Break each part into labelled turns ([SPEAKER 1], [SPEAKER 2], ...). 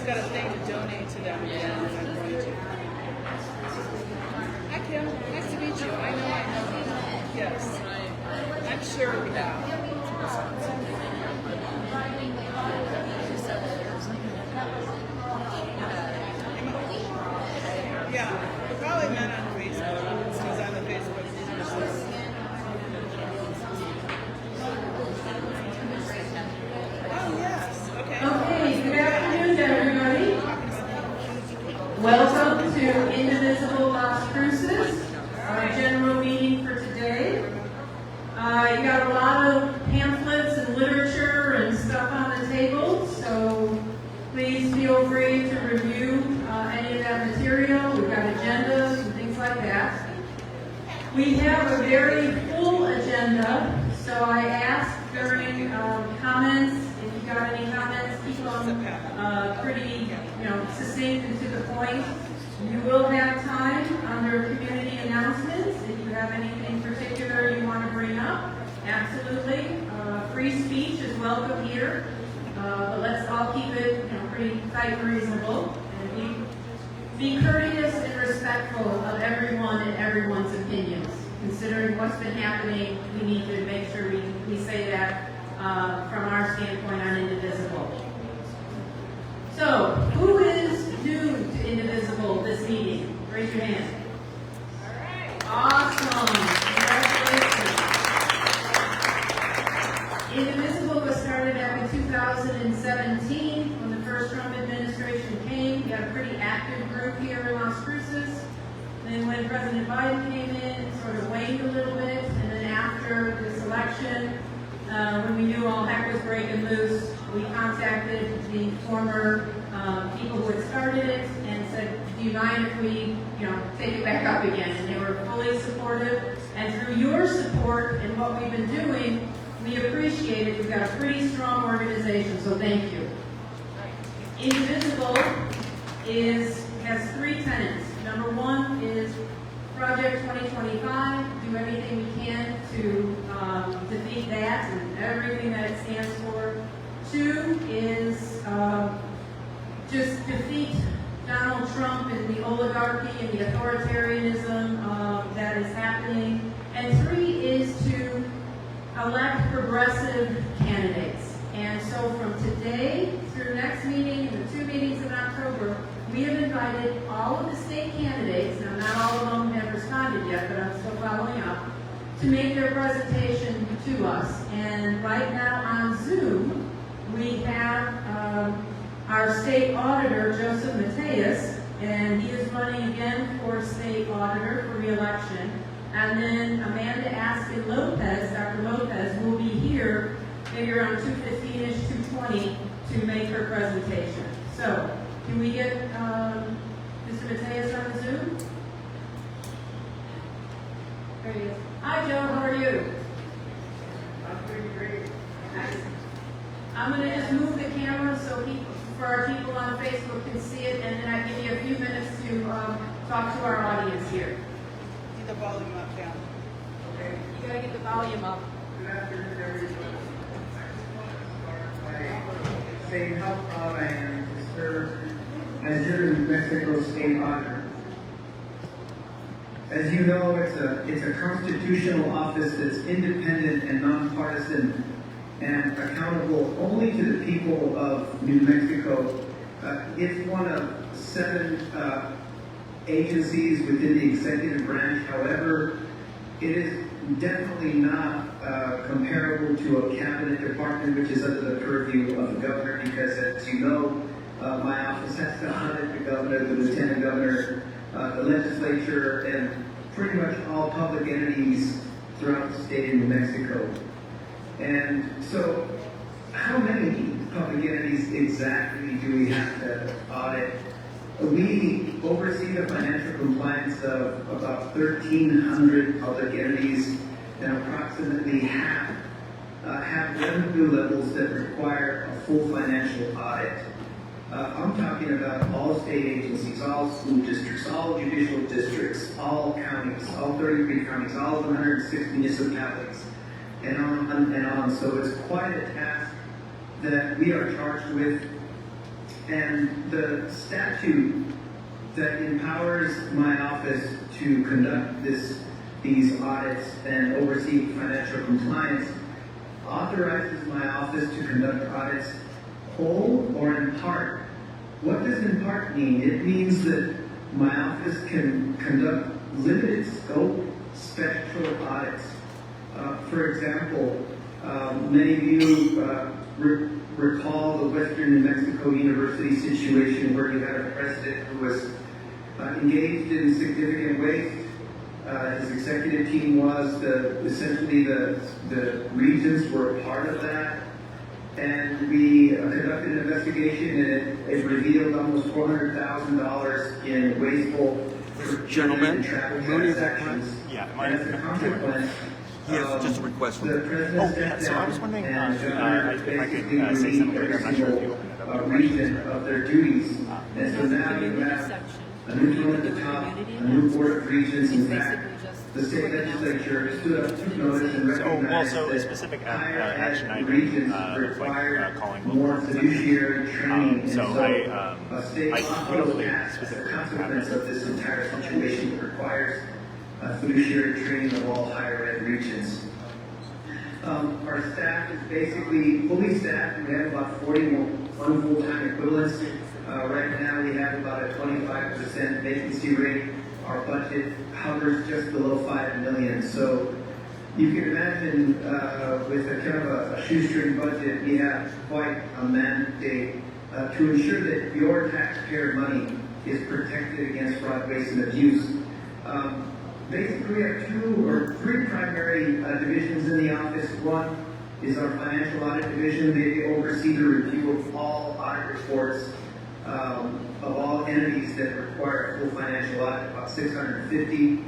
[SPEAKER 1] everybody's got a thing to donate to them again, I'm going to. Hi, Kim. Nice to meet you. I know. Yes. I'm sure we have. Yeah, we probably met on Facebook. He's on the Facebook. Oh, yes. Okay.
[SPEAKER 2] Okay, good afternoon, everybody. Welcome to Indivisible Cruces, our general meeting for today. You got a lot of pamphlets and literature and stuff on the table, so please feel free to review any of that material. We've got agendas and things like that. We have a very full agenda, so I ask during comments, if you got any comments, keep them pretty, succinct and to the point. You will have time under community announcements. If you have anything particular you want to bring up, absolutely. Free speech is welcome here, but let's all keep it pretty tight and reasonable. And be courteous and respectful of everyone and everyone's opinions. Considering what's been happening, we need to make sure we say that from our standpoint on Indivisible. So, who is new to Indivisible this meeting? Raise your hand. All right. Awesome. Congratulations. Indivisible was started back in 2017 when the first Trump administration came. We had a pretty active group here in Las Cruces. Then when President Biden came in, it sort of waned a little bit. And then after this election, when we knew all heck was breaking loose, we contacted the former people who had started it and said, do you mind if we, take it back up again? And they were fully supportive. And through your support and what we've been doing, we appreciate it. We've got a pretty strong organization, so thank you. Indivisible has three tenets. Number one is Project 2025, do everything we can to defeat that and everything that it stands for. Two is just defeat Donald Trump and the oligarchy and the authoritarianism that is happening. And three is to elect progressive candidates. And so from today through next meeting and the 2 meetings in October, we have invited all of the state candidates, now not all of them have responded yet, but I'm still following up, to make their presentation to us. And right now on Zoom, we have our state auditor, Joseph Mateus, and he is running again for state auditor for re-election. And then Amanda Askin Lopez, Dr. Lopez, will be here maybe around 2:15-ish, 2:20 to make her presentation. So, can we get Mr. Mateus on the Zoom? There he is. Hi, Joe. How are you?
[SPEAKER 3] I'm doing great.
[SPEAKER 2] Nice. I'm going to just move the camera so for our people on Facebook can see it, and then I give you a few minutes to talk to our audience here.
[SPEAKER 1] Get the volume up, down.
[SPEAKER 3] Okay.
[SPEAKER 2] You got to get the volume up.
[SPEAKER 3] Good afternoon, everyone. I just want to start by saying how proud I am to serve as your New Mexico State Auditor. As you know, it's a constitutional office that's independent and nonpartisan and accountable only to the people of New Mexico. It's one of 7 agencies within the executive branch. However, it is definitely not comparable to a cabinet department, which is under the purview of the governor, because as you know, my office has to audit the governor, the lieutenant governor, the legislature, and pretty much all public entities throughout the state of New Mexico. And so, how many public entities exactly do we have to audit? We oversee the financial compliance of about 1,300 public entities, and approximately half have revenue levels that require a full financial audit. I'm talking about all state agencies, all school districts, all judicial districts, all counties, all 33 counties, all 106 municipalities, and on and on. So it's quite a task that we are charged with. And the statute that empowers my office to conduct these audits and oversee financial compliance authorizes my office to conduct audits whole or in part. What does in part mean? It means that my office can conduct limited scope special audits. For example, many of you recall the Western New Mexico University situation where you had a president who was engaged in significant waste. His executive team was essentially the regents were a part of that, and we conducted an investigation, and it revealed almost $400,000 in wasteful
[SPEAKER 4] Gentlemen,
[SPEAKER 3] travel
[SPEAKER 4] Mooney,
[SPEAKER 3] transactions.
[SPEAKER 4] yeah,
[SPEAKER 3] And as a consequence,
[SPEAKER 4] he has just a request from
[SPEAKER 3] the
[SPEAKER 4] me.
[SPEAKER 3] president stepped
[SPEAKER 5] so I was
[SPEAKER 3] down
[SPEAKER 5] wondering
[SPEAKER 3] and
[SPEAKER 5] if I could
[SPEAKER 3] basically
[SPEAKER 5] say something
[SPEAKER 3] relieved
[SPEAKER 5] later.
[SPEAKER 3] every
[SPEAKER 5] I'm not sure if you
[SPEAKER 3] single
[SPEAKER 5] opened it up.
[SPEAKER 3] region of their duties. And so now you have a new tone at the top, a new board of regents. In fact, the state legislature stood up, took notice, and recognized
[SPEAKER 5] so a
[SPEAKER 3] that
[SPEAKER 5] specific
[SPEAKER 3] higher
[SPEAKER 5] action
[SPEAKER 3] ed
[SPEAKER 5] item,
[SPEAKER 3] regions
[SPEAKER 5] like
[SPEAKER 3] require
[SPEAKER 5] calling
[SPEAKER 3] more
[SPEAKER 5] local
[SPEAKER 3] fiduciary training. And
[SPEAKER 5] so
[SPEAKER 3] a state
[SPEAKER 5] I
[SPEAKER 3] law
[SPEAKER 5] don't
[SPEAKER 3] was
[SPEAKER 5] believe
[SPEAKER 3] passed as a
[SPEAKER 5] specifically
[SPEAKER 3] consequence of this entire situation that requires fiduciary training of all higher ed regions. Our staff is basically fully staffed. We have about 41 full-time equivalents. Right now, we have about a 25% vacancy rate. Our budget hovers just below $5 million. So you can imagine with a kind of a shoestring budget, we have quite a mandate to ensure that your taxpayer money is protected against fraud, waste, and abuse. Basically, we have 2 or 3 primary divisions in the office. One is our financial audit division. They oversee the review of all audit reports of all entities that require a full financial audit, about 650.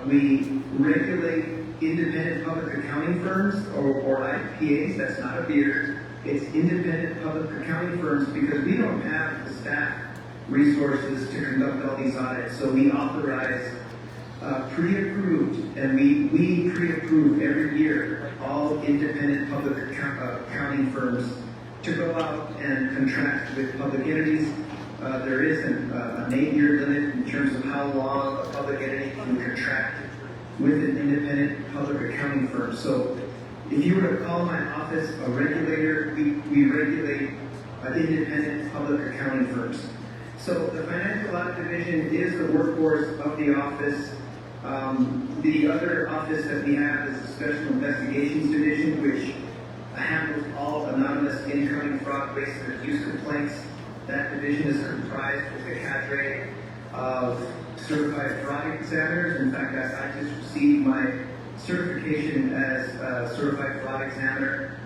[SPEAKER 3] We regulate independent public accounting firms, or IPAs. That's not a beard. It's independent public accounting firms because we don't have the staff resources to conduct all these audits. So we authorize pre-approved, and we pre-approve every year all independent public accounting firms to go out and contract with public entities. There is an 8-year limit in terms of how long a public entity can contract with an independent public accounting firm. So if you were to call my office a regulator, we regulate independent public accounting firms. So the financial audit division is the workhorse of the office. The other office that we have is the special investigations division, which handles all anonymous incoming fraud, waste, and abuse complaints. That division is comprised of a cadre of certified fraud examiners. In fact, I just received my certification as a certified fraud examiner.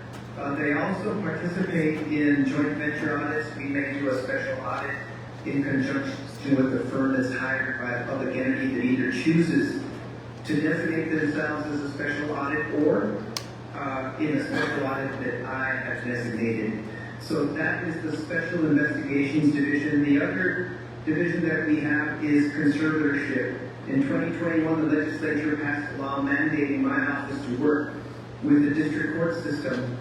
[SPEAKER 3] They also participate in joint venture audits. We may do a special audit in conjunction with the firm that's hired by a public entity that either chooses to designate themselves as a special audit or in a special audit that I have designated. So that is the Special Investigations Division. The other division that we have is conservatorship. In 2021, the legislature passed a law mandating my office to work with the district court system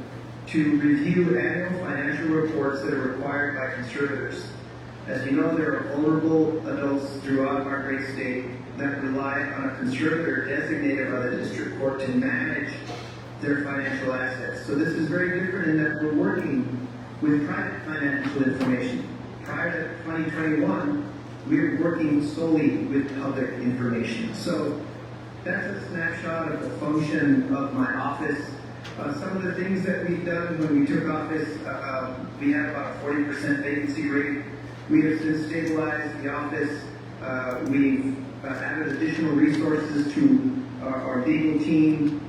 [SPEAKER 3] to review annual financial reports that are required by conservators. As you know, there are vulnerable adults throughout our great state that rely on a conservator designated by the district court to manage their financial assets. So this is very different in that we're working with private financial information. Prior to 2021, we were working solely with public information. So that's a snapshot of the function of my office. Some of the things that we've done when we took office, we had about a 40% vacancy rate. We have since stabilized the office. We've added additional resources to our legal team.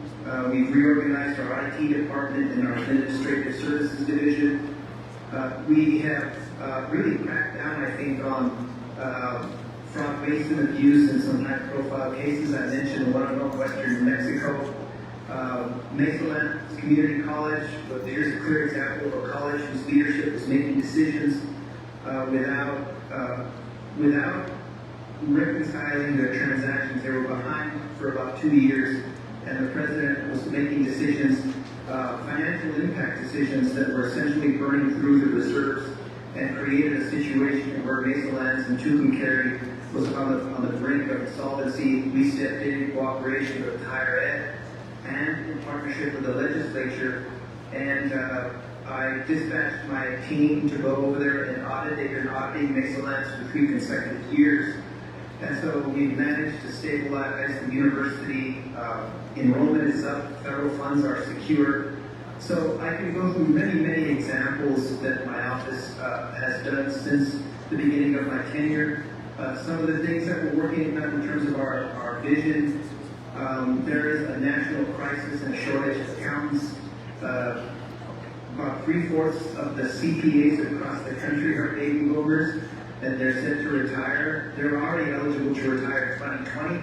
[SPEAKER 3] We've reorganized our IT department and our administrative services division. We have really cracked down, I think, on fraud, waste, and abuse in some high-profile cases. I mentioned one of them, Western New Mexico. Mesa Community College, but here's a clear example of a college whose leadership was making decisions without reconciling their transactions. They were behind for about 2 years, and the president was making decisions, financial impact decisions that were essentially burning through the reserves and created a situation where Mesalands and Tucumcari was on the brink of insolvency. We stepped in cooperation with higher ed and in partnership with the legislature, and I dispatched my team to go over there and audit. They've been auditing Mesalands for 3 consecutive years. And so we've managed to stabilize the university. Enrollment is up, federal funds are secure. So I can go through many, many examples that my office has done since the beginning of my tenure. Some of the things that we're working on in terms of our vision, there is a national crisis and shortage of accountants. About 3/4 of the CPAs across the country are baby boomers, and they're set to retire. They're already eligible to retire in 2020.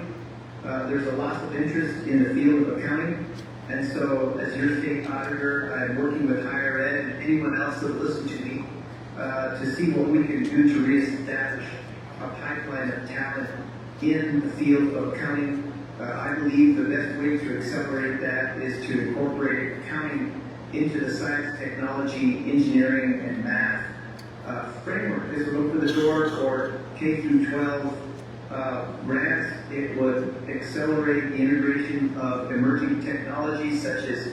[SPEAKER 3] There's a loss of interest in the field of accounting, and so as your state auditor, I'm working with higher ed and anyone else that will listen to me to see what we can do to reestablish a pipeline of talent in the field of accounting. I believe the best way to accelerate that is to incorporate accounting into the science, technology, engineering, and math framework. This would open the door for K through 12 grants. It would accelerate the integration of emerging technologies such as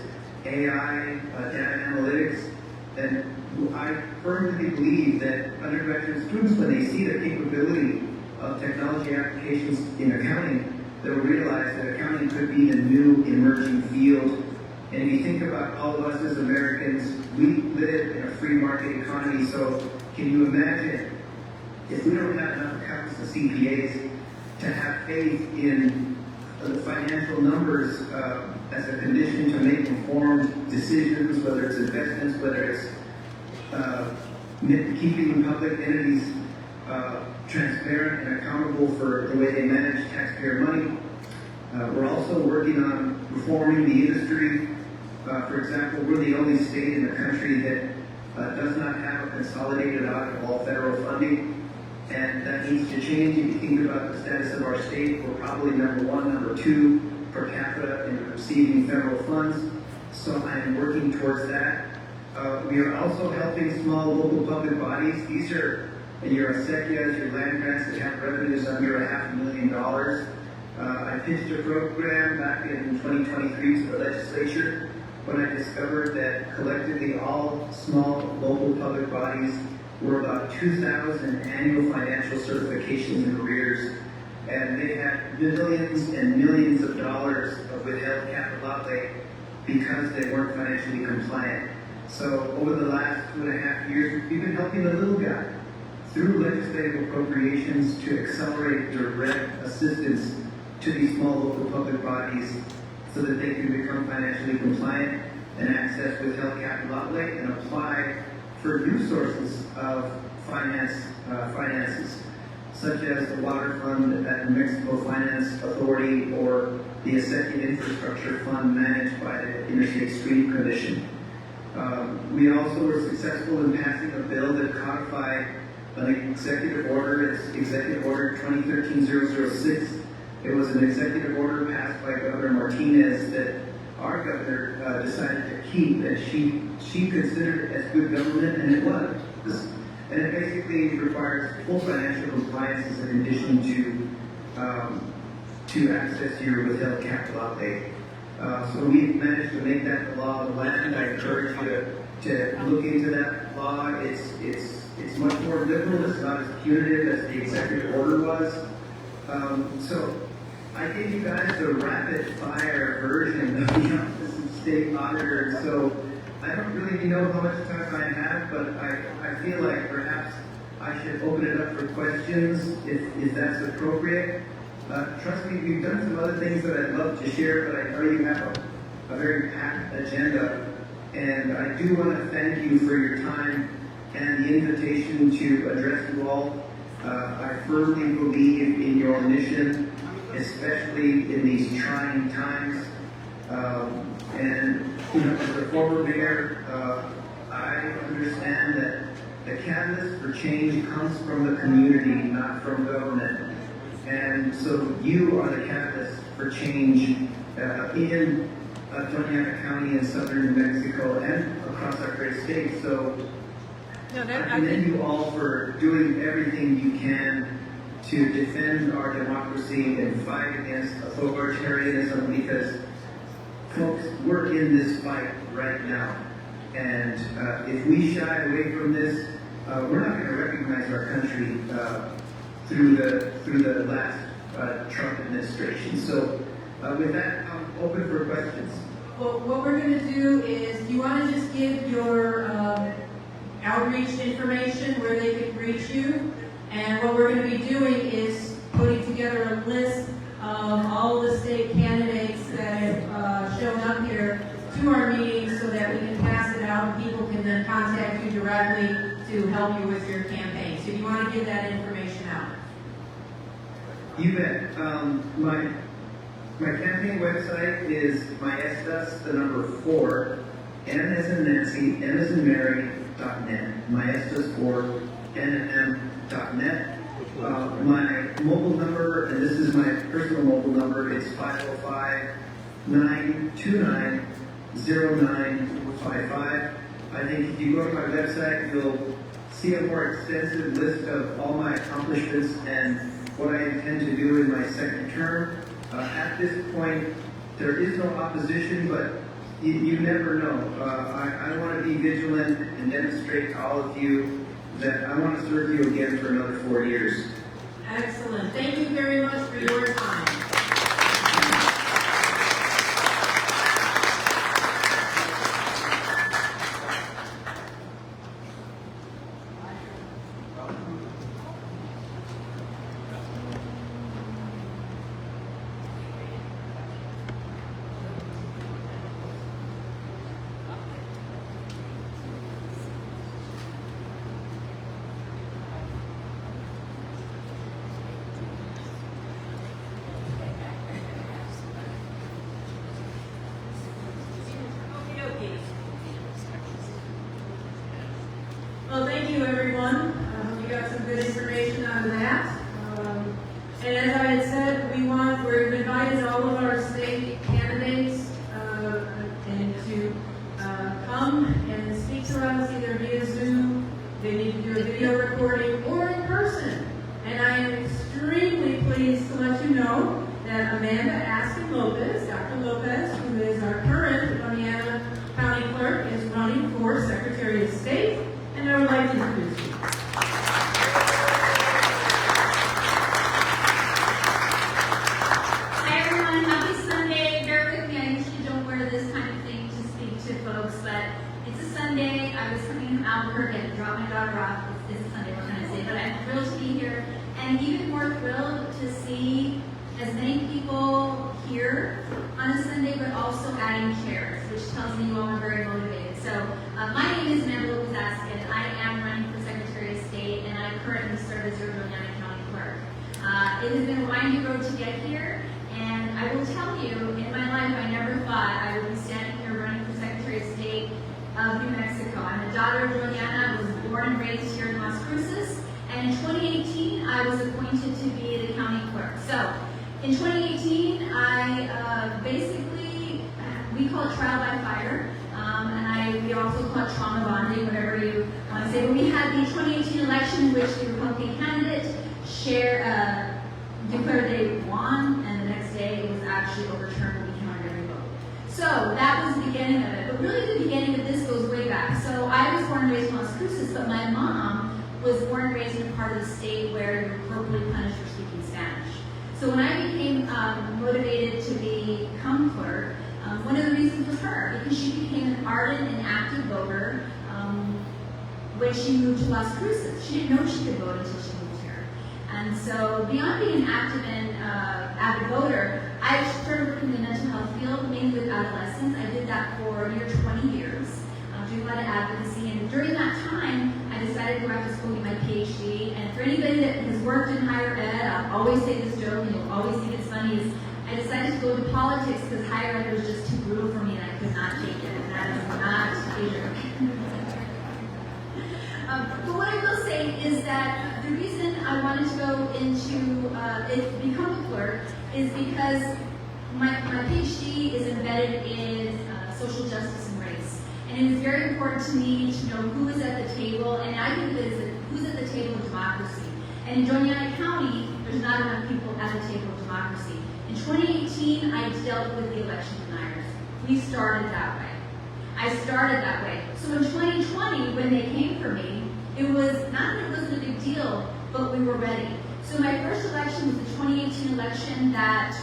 [SPEAKER 3] AI, data analytics, and I firmly believe that undergraduate students, when they see the capability of technology applications in accounting, they'll realize that accounting could be the new emerging field. And if you think about all of us as Americans, we live in a free market economy, so can you imagine if we don't have enough accountants and CPAs to have faith in the financial numbers as a condition to make informed decisions, whether it's investments, whether it's keeping public entities transparent and accountable for the way they manage taxpayer money. We're also working on reforming the industry. For example, we're the only state in the country that does not have a consolidated audit of all federal funding, and that needs to change. If you think about the status of our state, we're probably number 1, number 2 per capita in receiving federal funds, so I'm working towards that. We are also helping small local public bodies. These are your acequias, your land grants that have revenues under $500,000. I pitched a program back in 2023 to the legislature when I discovered that collectively all small local public bodies were about 2,000 annual financial certifications in arrears, and they had millions and millions of dollars of withheld capital outlay because they weren't financially compliant. So over the last 2.5 years, we've been helping the little guy through legislative appropriations to accelerate direct assistance to these small local public bodies so that they can become financially compliant and access withheld capital outlay and apply for new sources of finances, such as the Water Fund at the New Mexico Finance Authority or the Acequia Infrastructure Fund managed by the Interstate Stream Commission. We also were successful in passing a bill that codified an executive order. It's Executive Order 2013-006. It was an executive order passed by Governor Martinez that our governor decided to keep, and she considered it as good government, and it was. And it basically requires full financial compliance as a condition to access your withheld capital outlay. So we've managed to make that the law of the land. I encourage you to look into that law. It's much more liberal. It's not as punitive as the executive order was. So I gave you guys the rapid fire version of the Office of State Auditor. So I don't really know how much time I have, but I feel like perhaps I should open it up for questions if that's appropriate. Trust me, we've done some other things that I'd love to share, but I know you have a very packed agenda. And I do want to thank you for your time and the invitation to address you all. I firmly believe in your mission, especially in these trying times. And as a former mayor, I understand that the catalyst for change comes from the community, not from government. And so you are the catalyst for change in Doñana County in southern New Mexico and across our great state. So
[SPEAKER 1] No,
[SPEAKER 3] I
[SPEAKER 1] that, I
[SPEAKER 3] commend
[SPEAKER 1] think,
[SPEAKER 3] you all for doing everything you can to defend our democracy and fight against authoritarianism because, folks, we're in this fight right now. And if we shy away from this, we're not going to recognize our country through the last Trump administration. So with that, I'm open for questions.
[SPEAKER 2] Well, what we're going to do is, you want to just give your outreach information where they can reach you? And what we're going to be doing is putting together a list of all the state candidates that have shown up here to our meetings so that we can pass it out and people can then contact you directly to help you with your campaign. So you want to give that information out?
[SPEAKER 3] You bet. My campaign website is myestas, the number 4, N as in Nancy, M as in Mary, .net. Myestas4, NM.net. My mobile number, and this is my personal mobile number, it's 505-929-0955. I think if you go to my website, you'll see a more extensive list of all my accomplishments and what I intend to do in my second term. At this point, there is no opposition, but you never know. I want to be vigilant and demonstrate to all of you that I want to serve you again for another 4 years.
[SPEAKER 2] Excellent. Thank you very much for your time. Well, thank you, everyone. You got some good information out of that. And as I had said, we're invited all of our state candidates and to come and speak to us either via Zoom, they need to do a video recording, or in person. And I am extremely pleased to let you know that Amanda Askin Lopez, Dr. Lopez, who is our current Indiana County Clerk, is running for Secretary of State. And I would like to introduce you.
[SPEAKER 5] Hi everyone, happy Sunday. Bear with me, I usually don't wear this kind of thing to speak to folks, but it's a Sunday. I was coming from Albuquerque and dropped my daughter off. It's a Sunday, what can I say? But I'm thrilled to be here, and even more thrilled to see as many people here on a Sunday, but also adding chairs, which tells me you all are very motivated. So my name is Amanda Lopez Askin. I am running for Secretary of State, and I currently serve as your Indiana County Clerk. It has been a winding road to get here, and I will tell you, in my life, I never thought I would be standing here running for Secretary of State of New Mexico. I'm a daughter of Juliana. I was born and raised here in Las Cruces, and in 2018, I was appointed to be the county clerk. So, in 2018, I we call it trial by fire, and we also call it trauma bonding, whatever you want to say. But we had the 2018 election in which the Republican candidate declared they won, and the next day it was actually overturned and we counted every vote. So that was the beginning of it. But really the beginning of this goes way back. So I was born and raised in Las Cruces, but my mom was born and raised in a part of the state where you're corporally punished for speaking Spanish. So when I became motivated to become clerk, one of the reasons was her, because she became an ardent and active voter when she moved to Las Cruces. She didn't know she could vote until she moved here. And so beyond being an active and avid voter, I started working in the mental health field, mainly with adolescents. I did that for near 20 years, doing a lot of advocacy. And during that time, I decided to go back to school and get my PhD. And for anybody that has worked in higher ed, I'll always say this joke, and you'll always think it's funny, is I decided to go into politics because higher ed was just too brutal for me and I could not take it. And that is not a joke. But what I will say is that the reason I wanted to go into become a clerk is because my PhD is embedded in social justice and race. And it is very important to me to know who is at the table, and I think that is who's at the table of democracy. And in Doñana County, there's not enough people at the table of democracy. In 2018, I dealt with the election deniers. We started that way. I started that way. So in 2020, when they came for me, it was not that it wasn't a big deal, but we were ready. So my first election was the 2018 election that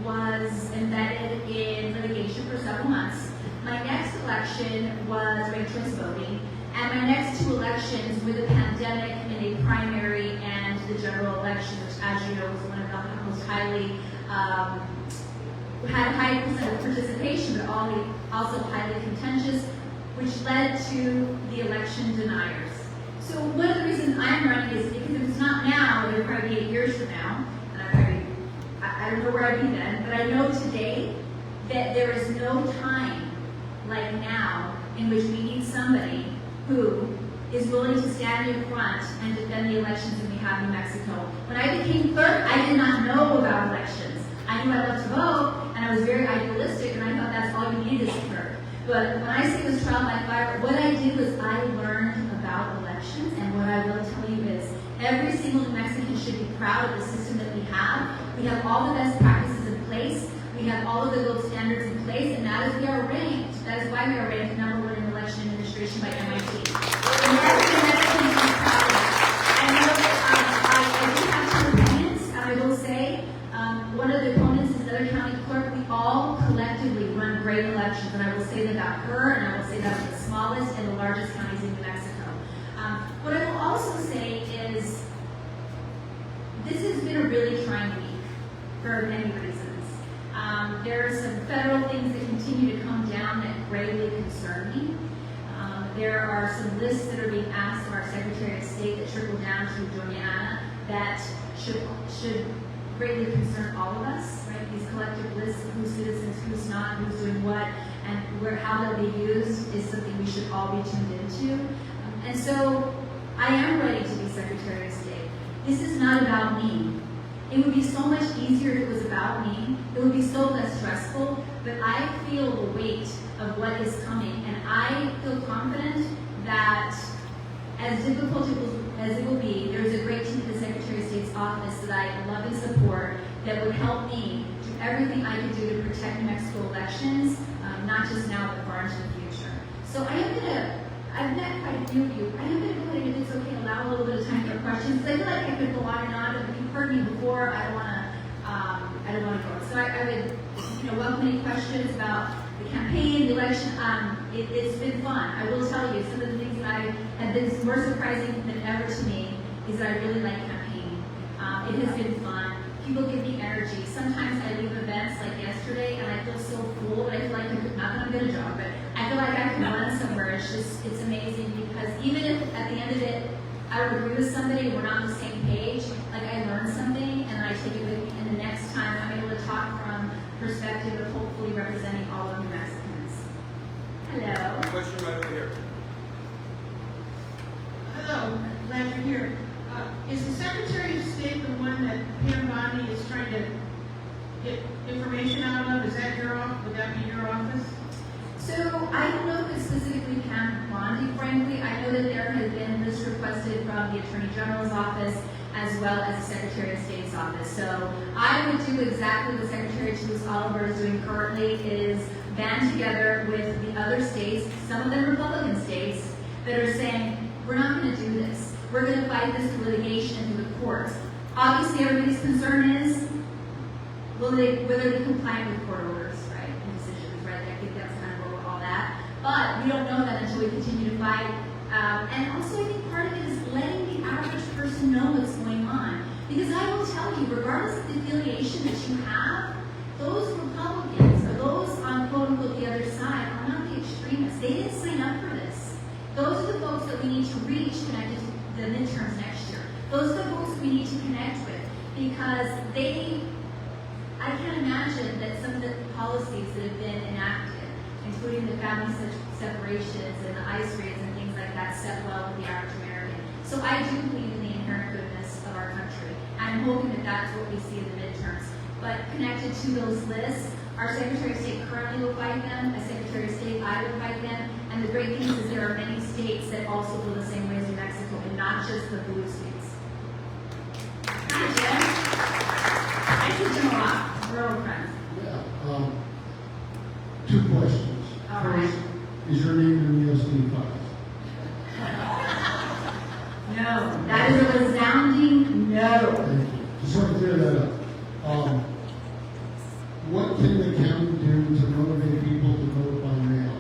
[SPEAKER 5] was embedded in litigation for several months. My next election was ranked choice voting, and my next two elections were the pandemic in a primary and the general election, which, as you know, was one of the most highly had a high percent of participation, but also highly contentious, which led to the election deniers. So one of the reasons I'm running is because if it's not now, it'll probably be 8 years from now, and I don't know where I'd be then, but I know today that there is no time like now in which we need somebody who is willing to stand in front and defend the elections that we have in Mexico. When I became clerk, I did not know about elections. I knew I loved to vote, and I was very idealistic, and I thought that's all you needed as a clerk. But when I say it was trial by fire, what I did was I learned about elections, and what I will tell you is every single New Mexican should be proud of the system that we have. We have all the best practices in place. We have all of the gold standards in place, and that is we are ranked. That is why we are ranked #1 in election administration by MIT. And every Mexican should be proud of that. I know that I do have two opinions, and I will say one of the opponents is another county clerk. We all collectively run great elections, and I will say that about her, and I will say that about the smallest and the largest counties in New Mexico. What I will also say is this has been a really trying week for many reasons. There are some federal things that continue to come down that greatly concern me. There are some lists that are being asked of our Secretary of State that trickle down to Doñana that should greatly concern all of us, right? These collective lists of who's citizens, who's not, who's doing what, and how they'll be used is something we should all be tuned into. And so I am ready to be Secretary of State. This is not about me. It would be so much easier if it was about me. It would be so less stressful, but I feel the weight of what is coming, and I feel confident that as difficult as it will be, there is a great team at the Secretary of State's office that I love and support that would help me do everything I can do to protect New Mexico elections, not just now, but far into the future. So I've met quite a few of you. I am going to go ahead, and if it's okay, allow a little bit of time for questions. I feel like I could go on and on, but if you've heard me before, I don't want to go. So I would, welcome any questions about the campaign, the election. It's been fun. I will tell you, some of the things that have been more surprising than ever to me is that I really like campaigning. It has been fun. People give me energy. Sometimes I leave events like yesterday and I feel so full, but I feel like not that I'm going to jog, but I feel like I can run somewhere. It's amazing because even if at the end of it, I would agree with somebody and we're not on the same page, like I learned something and I take it with me, and the next time I'm able to talk from perspective of hopefully representing all of New Mexicans. Hello.
[SPEAKER 4] Question right over here.
[SPEAKER 6] Hello, glad you're here. Is the Secretary of State the one that Pam Bondi is trying to get information out of? Is that your office? Would that be your office?
[SPEAKER 5] So I don't know if it's specifically Pam Bondi, frankly. I know that there has been lists requested from the Attorney General's office as well as the Secretary of State's office. So I would do exactly what Secretary Toulouse Oliver is doing currently, is band together with the other states, some of them Republican states, that are saying, we're not going to do this. We're going to fight this through litigation and through the courts. Obviously, everybody's concern is, will they be compliant with court orders, right, and decisions, right? I think that's kind of where we're all at. But we don't know that until we continue to fight. And also, I think part of it is letting the average person know what's going on. Because I will tell you, regardless of the affiliation that you have, those Republicans, or those on quote-unquote the other side, are not the extremists. They didn't sign up for this. Those are the folks that we need to reach connected to the midterms next year. Those are the folks that we need to connect with, because I can't imagine that some of the policies that have been enacted, including the family separations and the ICE raids and things like that, set well with the average American. So I do believe in the inherent goodness of our country. I'm hoping that that's what we see in the midterms. But connected to those lists, our Secretary of State currently will fight them, as Secretary of State, I would fight them, and And the great thing is there are many states that also go the same way as New Mexico, and not just the blue states. Hi, Jim. I see Jim a lot. We're old friends.
[SPEAKER 7] Yeah, two questions.
[SPEAKER 5] All right.
[SPEAKER 7] First, is your name in the ESD files?
[SPEAKER 5] No, that is a resounding no.
[SPEAKER 7] Thank you. Just want to clear that up. What can the county do to motivate people to vote by mail?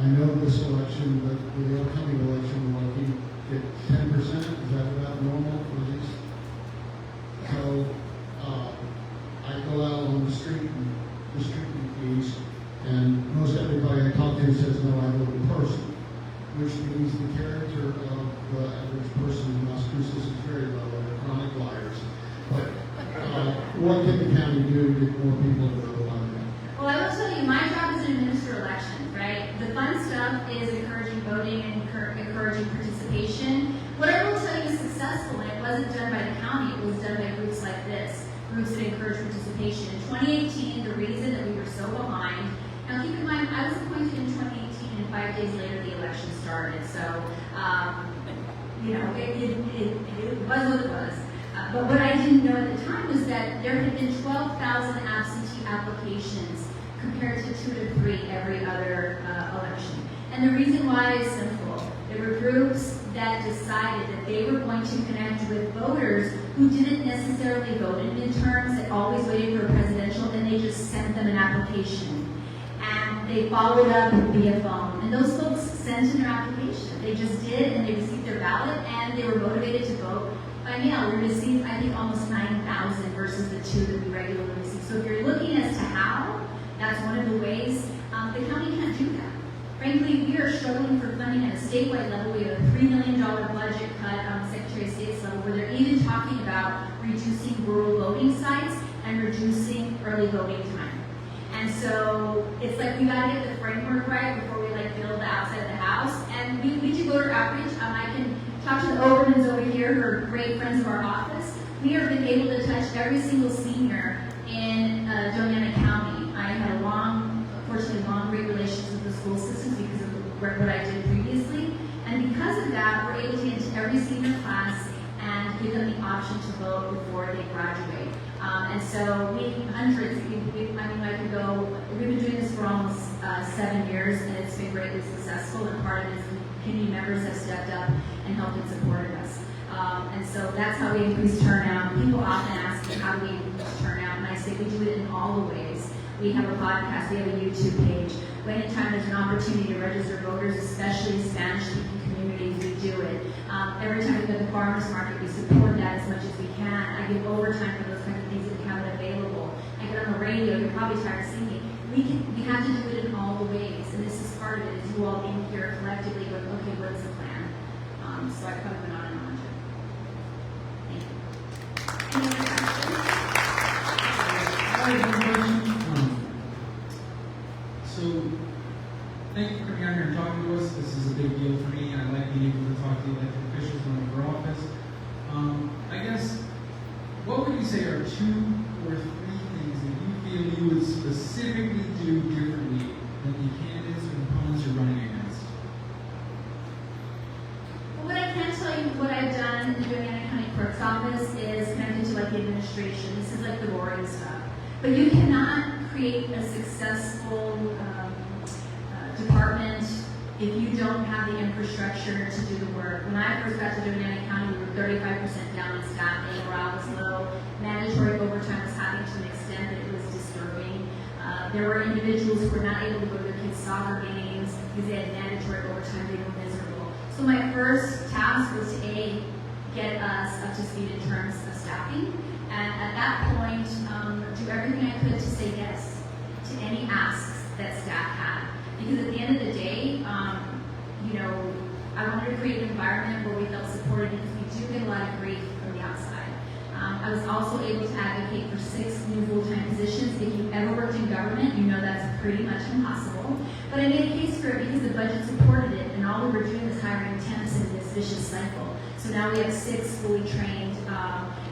[SPEAKER 7] I know this election, but the upcoming election, will likely get 10%. Is that about normal for these? So, I go out on the street and distribute these, and most everybody I talk to says, no, I vote in person, which means the character of the average person in Las Cruces is very low, and they're chronic liars. But what can the county do to get more people to vote by mail?
[SPEAKER 5] Well, I will tell you, my job is to administer elections, right? The fun stuff is encouraging voting and encouraging participation. What I will tell you is successful, and it wasn't done by the county, it was done by groups like this, groups that encourage participation. In 2018, the reason that we were so behind, now keep in mind, I was appointed in 2018, and 5 days later the election started, so, you know, it was what it was. But what I didn't know at the time was that there had been 12,000 absentee applications compared to 2 to 3 every other election. And the reason why is simple. There were groups that decided that they were going to connect with voters who didn't necessarily vote in midterms, that always waited for a presidential, and they just sent them an application. And they followed up via phone. And those folks sent in their application. They just did, and they received their ballot, and they were motivated to vote by mail. We received, I think, almost 9,000 versus the 2 that we regularly receive. So if you're looking as to how, that's one of the ways. The county can't do that. Frankly, we are struggling for funding at a statewide level. We have a $3 million budget cut on the Secretary of State's level, where they're even talking about reducing rural voting sites and reducing early voting time. And so it's like we got to get the framework right before we build the outside of the house. And we do voter outreach. I can talk to the Overmans over here, who are great friends of our office. We have been able to touch every single senior in Doñana County. I had unfortunately long, great relations with the school systems because of what I did previously. And because of that, we're able to get into every senior class and give them the option to vote before they graduate. And so hundreds, I could go, we've been doing this for almost 7 years, and it's been greatly successful, and part of it is community members have stepped up and helped and supported us. And so that's how we increase turnout. People often ask me, how do we increase turnout? And I say we do it in all the ways. We have a podcast, we have a YouTube page. When anytime there's an opportunity to register voters, especially Spanish-speaking communities, we do it. Every time we go to the farmers market, we support that as much as we can. I give overtime for those kinds of things that we have it available. I get on the radio, you're probably tired of seeing me. We have to do it in all the ways, and this is part of it, is you all being here collectively going, okay, what's the plan? So I probably went on and on. Thank you. Any other questions?
[SPEAKER 8] So, thank you for coming out here and talking to us. This is a big deal for me. I like being able to talk to elected officials when I'm in office. I guess, what would you say are 2 or 3 things that you feel you would specifically do differently than the candidates or opponents you're running against?
[SPEAKER 5] Well, what I can tell you, what I've done in the Doñana County Clerk's Office is connected to the administration. This is the boring stuff. But you cannot create a successful department if you don't have the infrastructure to do the work. When I first got to Doñana County, we were 35% down in staffing, morale was low, mandatory overtime was happening to an extent that it was disturbing. There were individuals who were not able to go to their kids' soccer games because they had mandatory overtime, they were miserable. So my first task was to get us up to speed in terms of staffing, and at that point, do everything I could to say yes to any asks that staff had. Because at the end of the day, I wanted to create an environment where we felt supported, because we do get a lot of grief from the outside. I was also able to advocate for 6 new full-time positions. If you've ever worked in government, you know that's pretty much impossible. But I made a case for it because the budget supported it, and all we were doing was hiring temps in this vicious cycle. So now we have 6 fully trained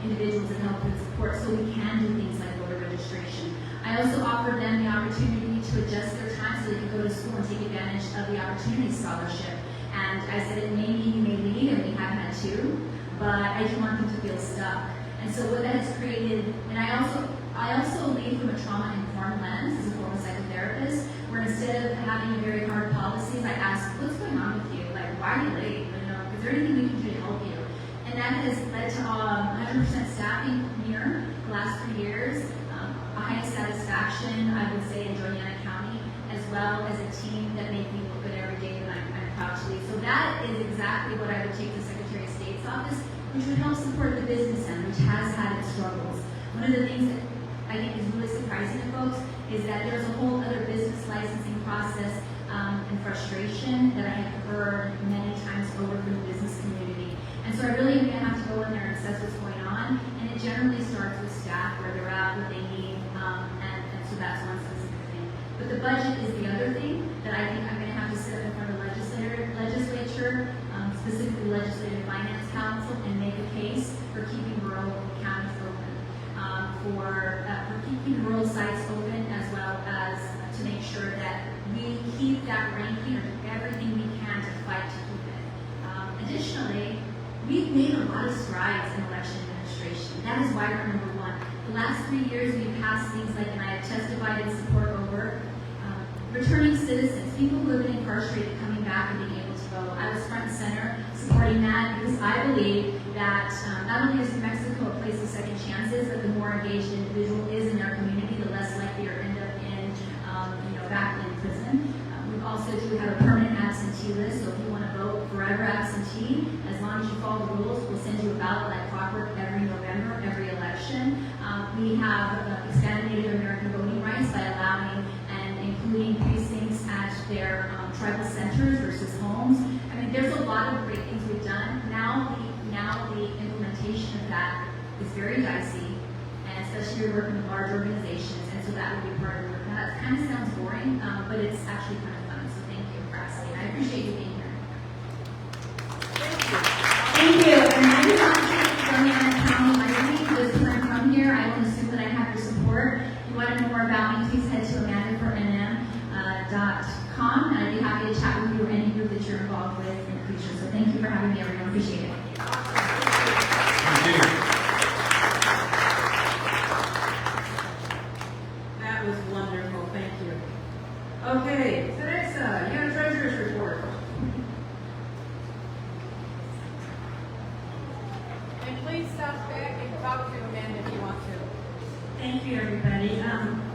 [SPEAKER 5] individuals that help with support, so we can do things like voter registration. I I also offered them the opportunity to adjust their time so they could go to school and take advantage of the Opportunity Scholarship. And I said it may mean you may leave, and we have had two, but I didn't want them to feel stuck. And so what that has created, and I also lead from a trauma-informed lens as a former psychotherapist, where instead of having very hard policies, I ask, what's going on with you? Like, why are you late? You know, is there anything we can do to help you? And that has led to 100% staffing here the last 3 years, a highest satisfaction, I would say, in Joliet County, as well as a team that make me look good every day that I'm proud to lead. So that is exactly what I would take to the Secretary of State's office, which would help support the business end, which has had its struggles. One of the things that I think is really surprising to folks is that there's a whole other business licensing process and frustration that I have heard many times over from the business community. And so I really am going to have to go in there and assess what's going on. And it generally starts with staff, where they're at, what they need, and so that's one specific thing. But the budget is the other thing that I think I'm going to have to sit up in front of the legislature, specifically Legislative Finance Council, and make a case for keeping rural counties open, for keeping rural sites open, as well as to make sure that we keep that ranking or do everything we can to fight to keep it. Additionally, we've made a lot of strides in election administration. That is why we're number one. The last 3 years, we've passed things like, and I have testified in support over, returning citizens, people who have been incarcerated coming back and being able to vote. I was front and center supporting that because I believe that not only is New Mexico a place of second chances, but the more engaged an individual is in their community, the less likely to end up in, back in prison. We also do have a permanent absentee list, so if you want to vote forever absentee, as long as you follow the rules, we'll send you a ballot like clockwork every November, every election. We have expanded Native American voting rights by allowing and including precincts at their tribal centers versus homes. I mean, there's a lot of great things we've done. Now the implementation of that is very dicey, and especially you're working with large organizations, and so that would be part of the work. Now, that kind of sounds boring, but it's actually kind of fun, so thank you for asking. I appreciate you being here. Thank you. And I just want to say, Joliet County, my dream was to come here. I don't assume that I have your support. If you want to know more about me, please head to amandafornm.com, and I'd be happy to chat with you or any group that you're involved with in the future. So thank you for having me, everyone. Appreciate it.
[SPEAKER 8] Thank you.
[SPEAKER 2] That was wonderful, thank you. Okay, Teresa, you have a treasurer's report.
[SPEAKER 1] And please stop back and talk to Amanda if you want to.
[SPEAKER 9] Thank you, everybody.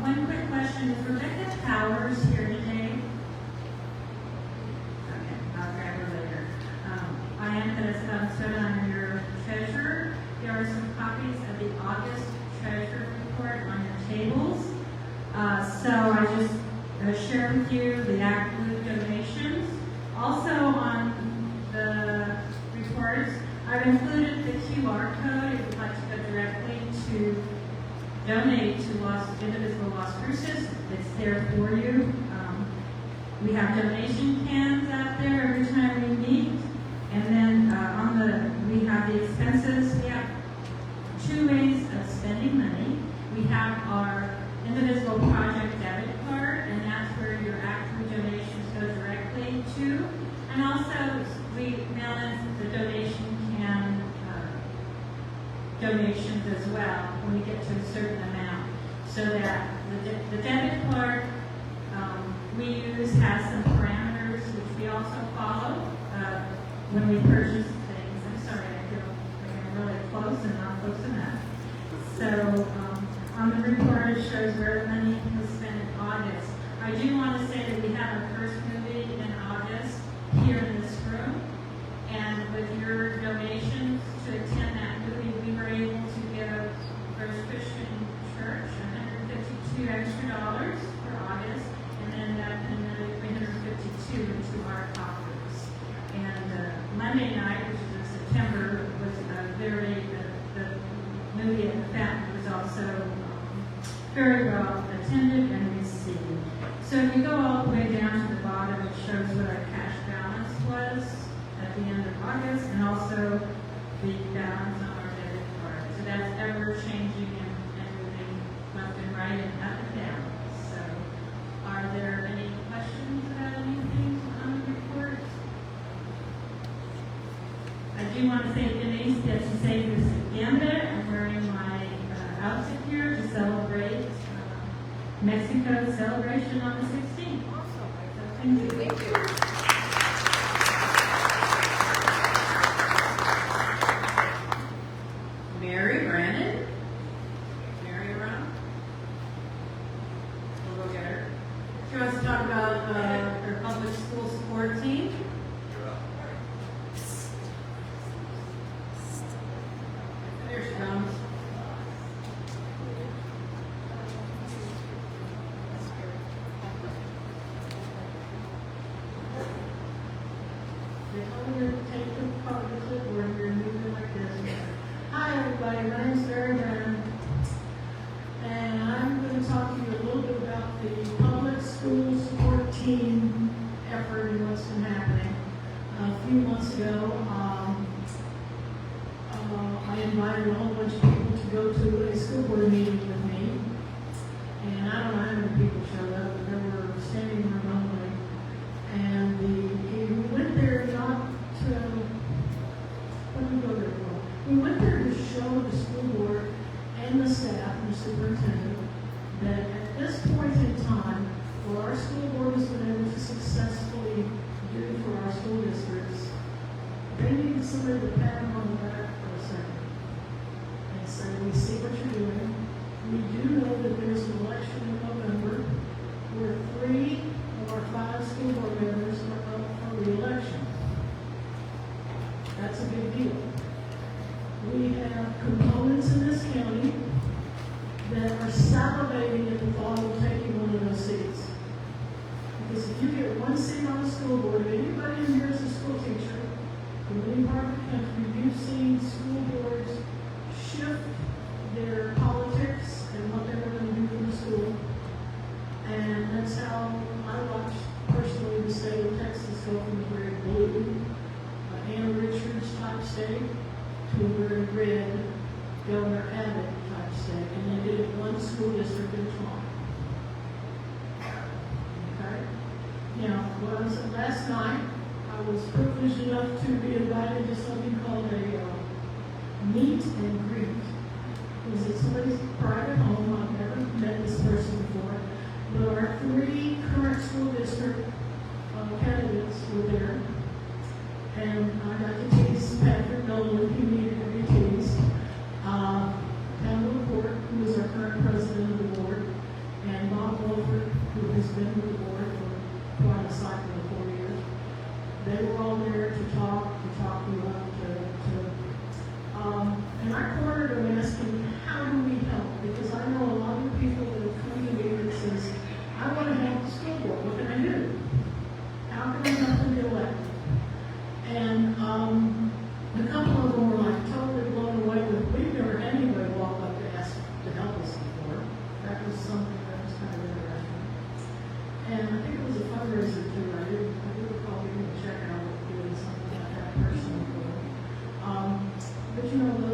[SPEAKER 9] One quick question. Is Rebecca Powers here today? Okay, I'll grab her later. I am going to put on your treasurer. There are some copies of the August treasurer report on your tables. So I just share with you the absolute donations. Also on the reports, I've included the QR code if you'd like to go directly to donate to Indivisible Las Cruces. It's there for you. We have donation cans out there every time we meet. And then we have the expenses. We have two ways of spending money. We have our Indivisible Project debit card, and that's where your actual donations go directly to. And also, we mail in the donation can donations as well when we get to a certain amount. So that the debit card we use has some parameters which we also follow when we purchase things. I'm sorry, I feel like I'm really close and not close enough. So on the report, it shows where the money was spent in August. I do want to say that we have our first movie in August here in this room. And with your donations to attend that movie, we were able to give First Christian Church $152 extra for August, and then another $352 into our coffers. And Monday night, which is in September, was the movie at the Fountain was also very well attended and received. So if you go all the way down to the bottom, it shows what our cash balance was at the end of August, and also the balance on our debit card. So that's ever changing and moving left and right and up and down. do want to thank Denise that she saved us Gambit. I'm wearing my outfit here to celebrate Mexico's celebration on the 16th. Also, thank you.
[SPEAKER 1] Thank you.
[SPEAKER 2] Mary Brandon. Mary around? We'll go get her. She wants to talk about her public school support team. There she comes. They told me to take the clipboard here and move it like this. Hi, everybody. My name's Mary Brown, and I'm going to talk to you a little bit about the public school support team effort and what's been happening. A few months ago, I invited a whole bunch of people to go to a school board meeting with me, and I don't know how many people showed up, but there were standing room only. And we went there not to, let me go there for. We went there to show the school board and the staff and the superintendent that at this point in time, what our school board has been able to successfully do for our school districts, they need somebody to pat them on the back for a second and say, we see what you're doing. We do know that there's an election in November where 3 of our 5 school board members are up for re-election. That's a big deal. We have components in this county that are salivating at the thought of taking one of those seats. Because if you get one seat on the school board, if anybody in here is a school teacher, from any part of the country, you've seen school boards shift their politics and what they were going to do for the school. And that's how I watched personally the state of Texas go from a very blue, Ann Richards type state to a very red, Governor Abbott type state. And they did it one school district at a time. Okay? Now, last night, I was privileged enough to be invited to something called a meet and greet. It was at somebody's private home. I've never met this person before. But our 3 current school district candidates were there. And I got to tease Patrick Nolan, who needed to be teased. Pamela Court, who is our current president of the board, and Bob Wolford, who has been with the board for quite a cycle of 4 years. They were all there to talk you up, and I cornered them asking, how do we help? Because I know a lot of people that have come to me that says, I want to help the school board, what can I do? How can I help them get elected? And a couple of them were like totally blown away with, we've never had anybody walk up to ask to help us before. That was something that was kind of interesting. And I think it was a fundraiser too. I do recall getting a check out doing something like that personally. But you know, the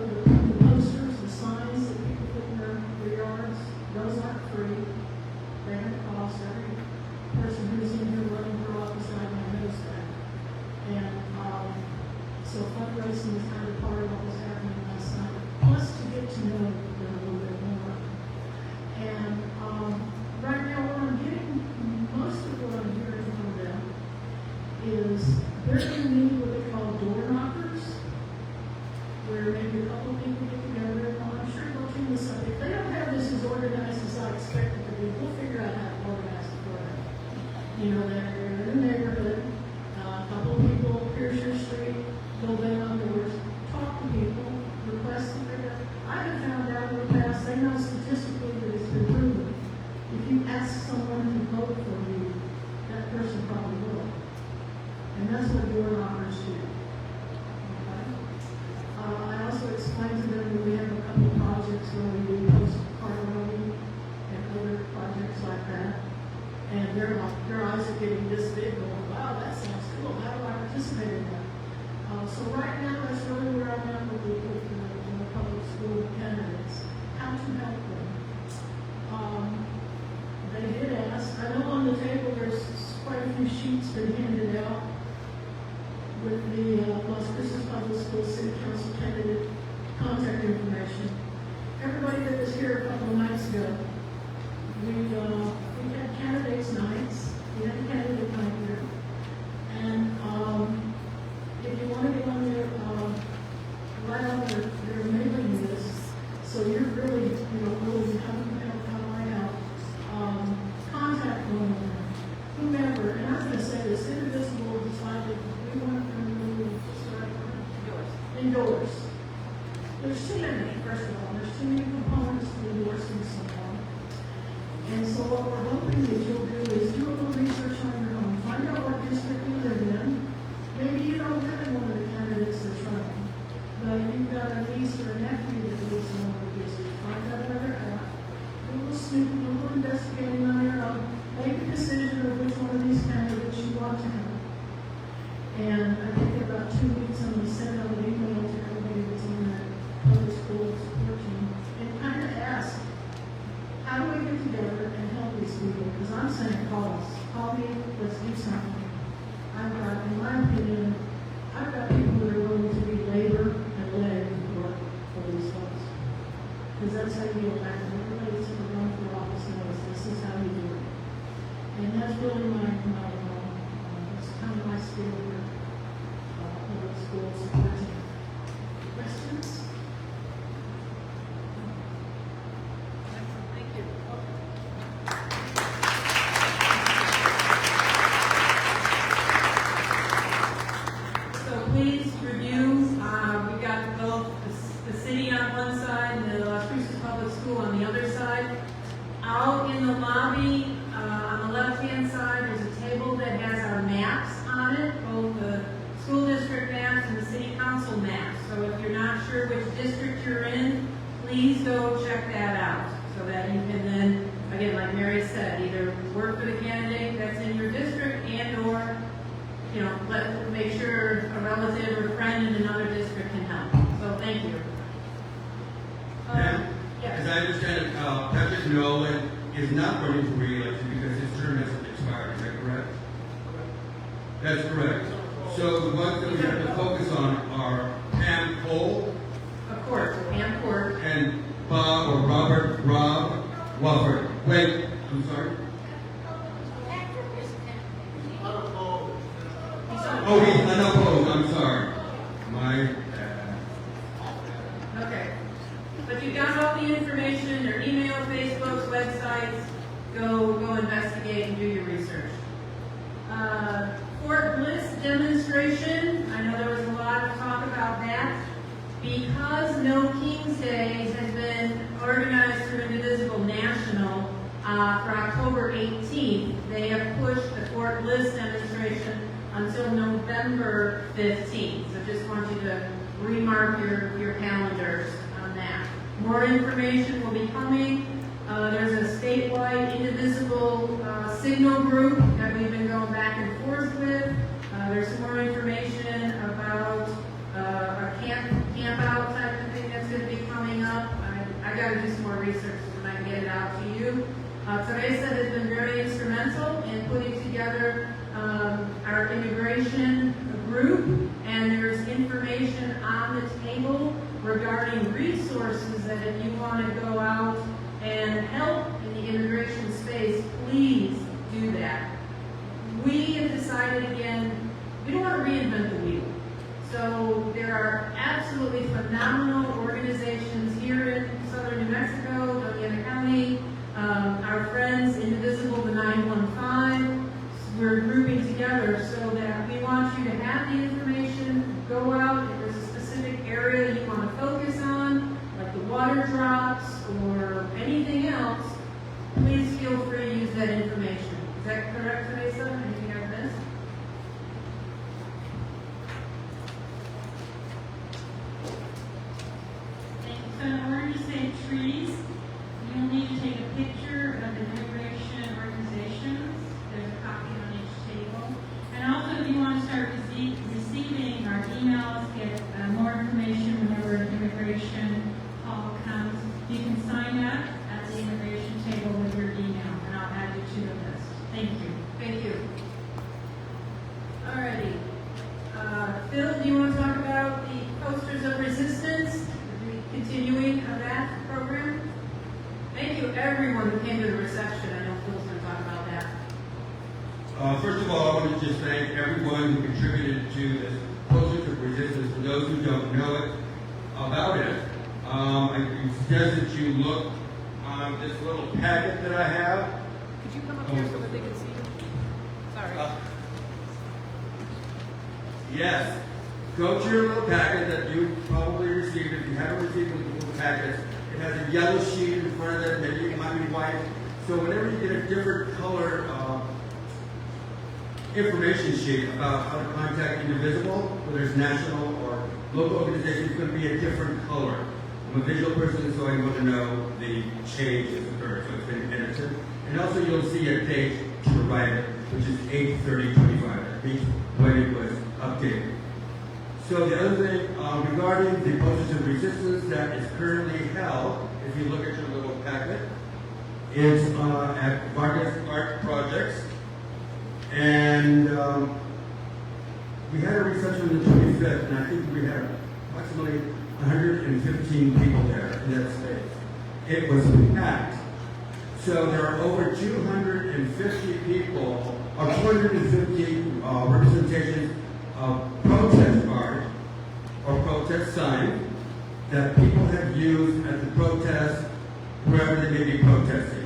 [SPEAKER 2] posters, the signs that people put in their yards, those aren't free. They have to cost. Every person who's in here running for office, I knows that. And so fundraising is kind of part of what was happening last night. Plus to get to know them a little bit more. And right now what I'm getting, most of what I'm hearing from them is they're going to need what they call door knockers, where maybe a couple of people get together, and I'm sure they'll team this up. If they don't have this as organized as I expect it to be, we'll figure out how to organize it for them. You know, they're in the neighborhood, a couple of people pierce your street, go bang on doors, talk to people, request to figure out. I have found out in the past, they know statistically that it's been proven. If you ask someone to vote for you, that person probably will. And that's what door knockers do. I also explained to them that we have a couple of projects where we do postcard loading and other projects like that. And their eyes are getting this big, going, wow, that sounds cool. How do I participate in that? So right now, that's really where I'm at with the public school candidates. How to help them. They did ask, I know on the table there's quite a few sheets been handed out
[SPEAKER 6] with the Las Cruces Public Schools City Council candidate contact information. Everybody that was here a couple of nights ago, we had candidates nights. We had a candidate night here. And if you want to get on their right on their mailing list, so you're really, really how do I help? Contact one another, whomever. And I'm going to say this: Indivisible decided we want to endorse. There's too many. First of all, there's too many components to endorsing someone. And so what we're hoping that you'll do is do a little research on your own. Find out what district you live in. Maybe you don't live in one of the candidates that's running, but you've got a niece or a nephew that lives in one of the districts. Find out where they're at. Do a little snooping, a little investigating on your own. Make a decision of which one of these candidates you want to have. And I think in about 2 weeks, I'm going to send out an email to everybody that's on that public school support team and kind of ask, how do we get together and help these people? Because I'm saying call us. Call me, let's do something. I've got, in my opinion, I've got people that are willing to be labor and leg work for these folks. Because that's how you get back. Everybody that's ever run for office knows this is how you do it. And that's really that's kind of my skill here. Public school support team. Questions?
[SPEAKER 1] Thank you.
[SPEAKER 2] So please review, we've got both the city on one side and the Las Cruces Public School on the other side. Out in the lobby, on the left-hand side, there's a table that has our maps on it, both the school district maps and the city council maps. So if you're not sure which district you're in, please go check that out so that you can then, again, like Mary said, either work for the candidate that's in your district and or make sure a relative or friend in another district can help. So thank you.
[SPEAKER 10] Ma'am,
[SPEAKER 2] yes.
[SPEAKER 10] as I understand it, Patrick Nolan is not running for re-election because his term hasn't expired. Is that correct? That's correct. So the ones that we have to focus on are Pam Cole
[SPEAKER 2] Of course, Pam Court.
[SPEAKER 10] and Rob Wofford. Wait, I'm sorry. Oh, he's unopposed. I'm sorry. My bad.
[SPEAKER 2] Okay. But you've got all the information, their email, Facebook's, websites. Go investigate and do your research. Fort Bliss demonstration. I know there was a lot of talk about that. Because No King's Day has been organized through Indivisible National for October 18th, they have pushed the Fort Bliss demonstration until November 15th. So just want you to remark your calendars on that. More information will be coming. There's a statewide Indivisible signal group that we've been going back and forth with. There's some more information about a camp out type of thing that's going to be coming up. I got to do some more research and I can get it out to you. Teresa has been very instrumental in putting together our immigration group, and there's information on the table regarding resources that if you want to go out and help in the immigration space, please do that. We have decided again, we don't want to reinvent the wheel. So there are absolutely phenomenal organizations here in southern New Mexico, Doñana County, our friends Indivisible, the 915. We're grouping together so that we want you to have the information, go out, if there's a specific area you want to focus on, like the water drops or anything else, please feel free to use that information. Is that correct, Teresa? Anything I've missed?
[SPEAKER 9] So in order to save trees, you'll need to take a picture of the immigration organizations. There's a copy on each table. And also, if you want to start receiving our emails, get more information whenever an immigration call comes, you can sign up at the immigration table with your email, and I'll add you to the list. Thank you.
[SPEAKER 2] Thank you.
[SPEAKER 10] First of all, I want to just thank everyone who contributed to this Cruces of Resistance. For those who don't know it about it, I suggest that you look on this little packet that I have.
[SPEAKER 1] Could you come up here so that they can see you? Sorry.
[SPEAKER 10] Yes. Go to your little packet that you probably received. If you haven't received the little packets, it has a yellow sheet in front of it. Maybe it might be white. So whenever you get a different color information sheet about how to contact Indivisible, whether it's national or local organization, it's going to be a different color. I'm a visual person, so I want to know the change that's occurred. So it's been edited. And also you'll see a date to the right, which is 8/30/25. That means when it was updated. So the other thing regarding the Cruces of Resistance that is currently held, if you look at your little packet, it's at Vargas Art Projects. And we had a reception on the 25th, and I think we had approximately 115 people there in that space. It was packed. So there are over 250 people, or 250 representations of protest art or protest signs that people have used at the protest, wherever they may be protesting.